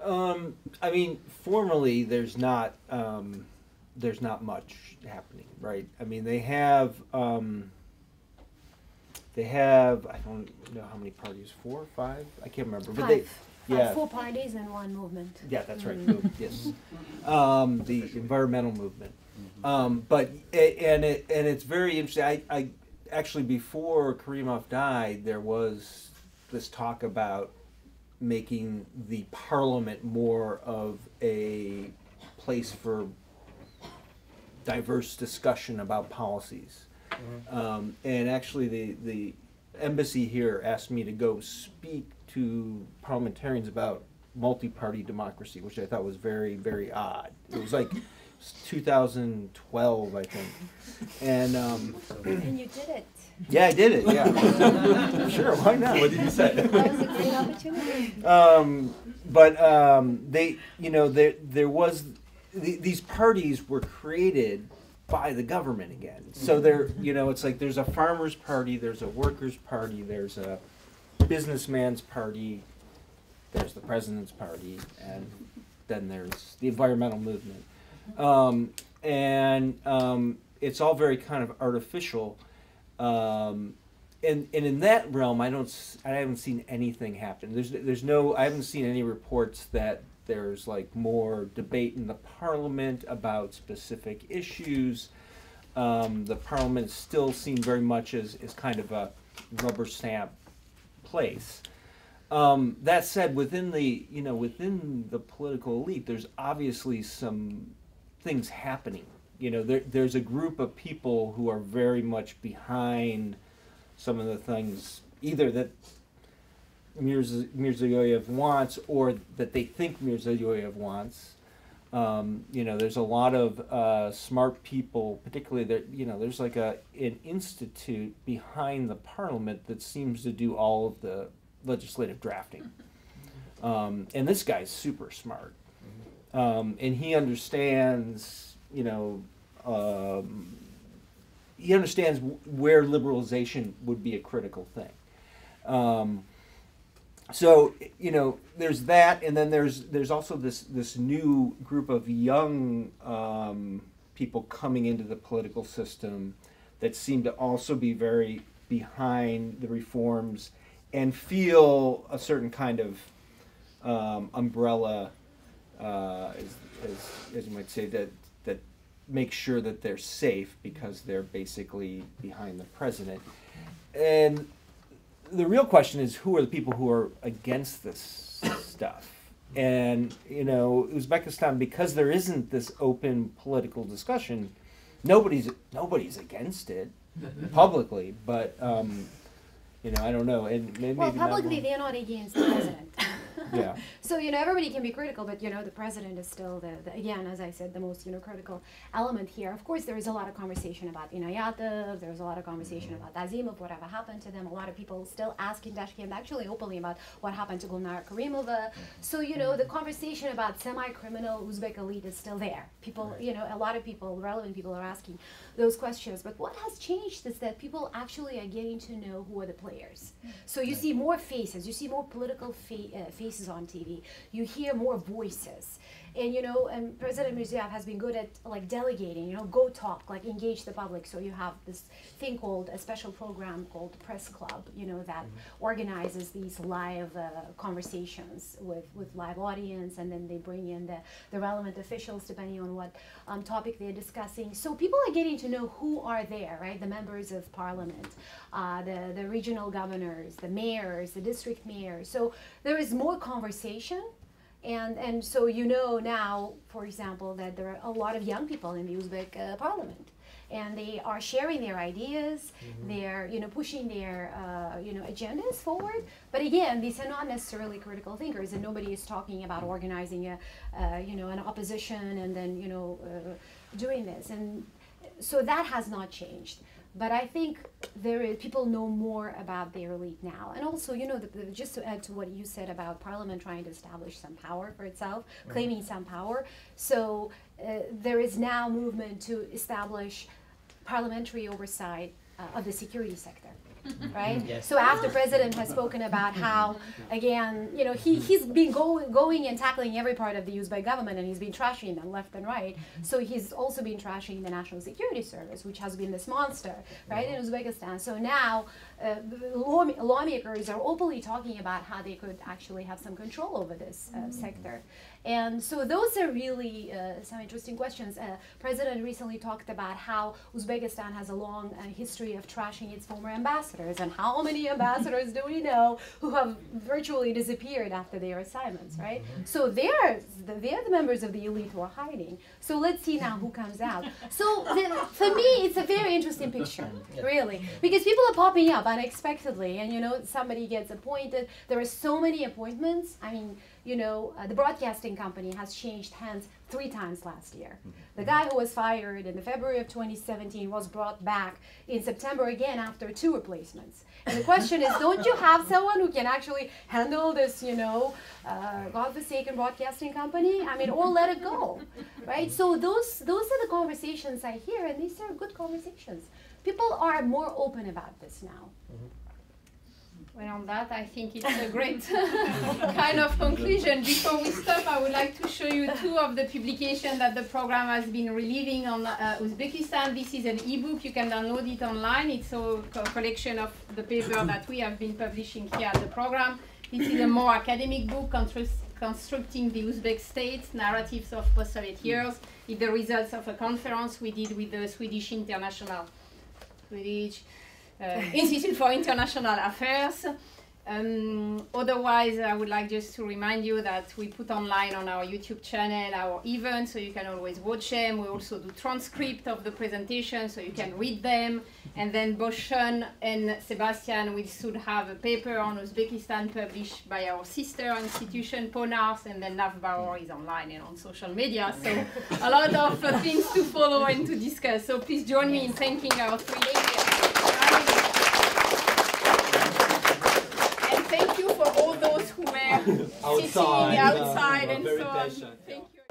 I mean, formally, there's not much happening, right? I mean, they have, I don't know how many parties, 4 or 5? I can't remember. But 5. Yeah. 4 parties and 1 movement. Yeah, that's right. Yes, the environmental movement. But it's very interesting. I actually, before Karimov died, there was this talk about making the parliament more of a place for diverse discussion about policies. And actually the embassy here asked me to go speak to parliamentarians about multi-party democracy, which I thought was very, very odd. It was like 2012, I think. And you did it. Yeah, I did it, yeah. Sure, why not? What did you say? That was a great opportunity. But they, you know, there was, these parties were created by the government again. So there, you know, it's like there's a farmer's party, there's a worker's party, there's a businessman's party, there's the president's party, and then there's the environmental movement. And it's all very kind of artificial. and in that realm, I haven't seen anything happen. I haven't seen any reports that there's like more debate in the parliament about specific issues. The parliament still seemed very much as kind of a rubber stamp place. That said, within the political elite, there's obviously some things happening. There's a group of people who are very much behind some of the things either that Mirziyoyev wants or that they think Mirziyoyev wants. There's a lot of smart people, particularly there's like an institute behind the parliament that seems to do all of the legislative drafting. And this guy's super smart. And he understands, he understands where liberalization would be a critical thing. So there's that, and then there's also this new group of young people coming into the political system that seem to also be very behind the reforms and feel a certain kind of umbrella, as you might say, that makes sure that they're safe because they're basically behind the president. And the real question is, who are the people who are against this stuff? And Uzbekistan, because there isn't this open political discussion, nobody's against it publicly. But I don't know. And maybe publicly they're not against the president. Yeah. So everybody can be critical, but the president is still the again, as I said, the most critical element here. Of course, there is a lot of conversation about Inayatov. There's a lot of conversation about Azimov, whatever happened to them. A lot of people still asking Tashkent actually openly about what happened to Gulnara Karimova. So the conversation about semi-criminal Uzbek elite is still there. People, a lot of people, relevant people, are asking those questions. But what has changed is that people actually are getting to know who are the players. So you see more faces. You see more political faces on TV. You hear more voices. And and President Mirziyoyev has been good at delegating, go talk, engage the public. So you have this thing called a special program called Press Club, that organizes these live conversations with live audience, and then they bring in the relevant officials depending on what topic they're discussing. So people are getting to know who are there, right? The members of parliament, the regional governors, the mayors, the district mayors. So there is more conversation. And so now, for example, that there are a lot of young people in the Uzbek parliament, and they are sharing their ideas. They're pushing their agendas forward. But again, these are not necessarily critical thinkers, and nobody is talking about organizing an opposition and then doing this. And so that has not changed. But I think people know more about their elite now. And also, just to add to what you said about Parliament trying to establish some power for itself, claiming some power. So there is now movement to establish parliamentary oversight of the security sector. Right? Yes. So after President has spoken about how, again, he's been going and tackling every part of the Uzbek government, and he's been trashing them left and right. So he's also been trashing the National Security Service, which has been this monster, right, in Uzbekistan. So now lawmakers are openly talking about how they could actually have some control over this sector. And so those are really some interesting questions. President recently talked about how Uzbekistan has a long history of trashing its former ambassadors, and how many ambassadors do we know who have virtually disappeared after their assignments, right? So they're the members of the elite who are hiding. So let's see now who comes out. So for me, it's a very interesting picture, really, because people are popping up unexpectedly, and somebody gets appointed. There are so many appointments. I mean, the broadcasting company has changed hands 3 times last year. The guy who was fired in the February of 2017 was brought back in September again after 2 replacements. And the question is, don't you have someone who can actually handle this, godforsaken broadcasting company? I mean, or let it go, right? So those are the conversations I hear, and these are good conversations. People are more open about this now. Well, on that, I think it's a great kind of conclusion. Before we stop, I would like to show you two of the publications that the program has been releasing on Uzbekistan. This is an e-book. You can download it online. It's a collection of the paper that we have been publishing here at the program. This is a more academic book, Constructing the Uzbek State, Narratives of Post-Soviet Years. It's the results of a conference we did with the Swedish Institute for International Affairs. Otherwise, I would like just to remind you that we put online on our YouTube channel our events, so you can always watch them. We also do transcript of the presentation, so you can read them. And then both Sean and Sebastien will soon have a paper on Uzbekistan published by our sister institution, PONARS, and then Navbahor is online and on social media. So a lot of things to follow and to discuss. So please join me in thanking our three leaders. Thank you for all those who were sitting outside and so on. Thank you.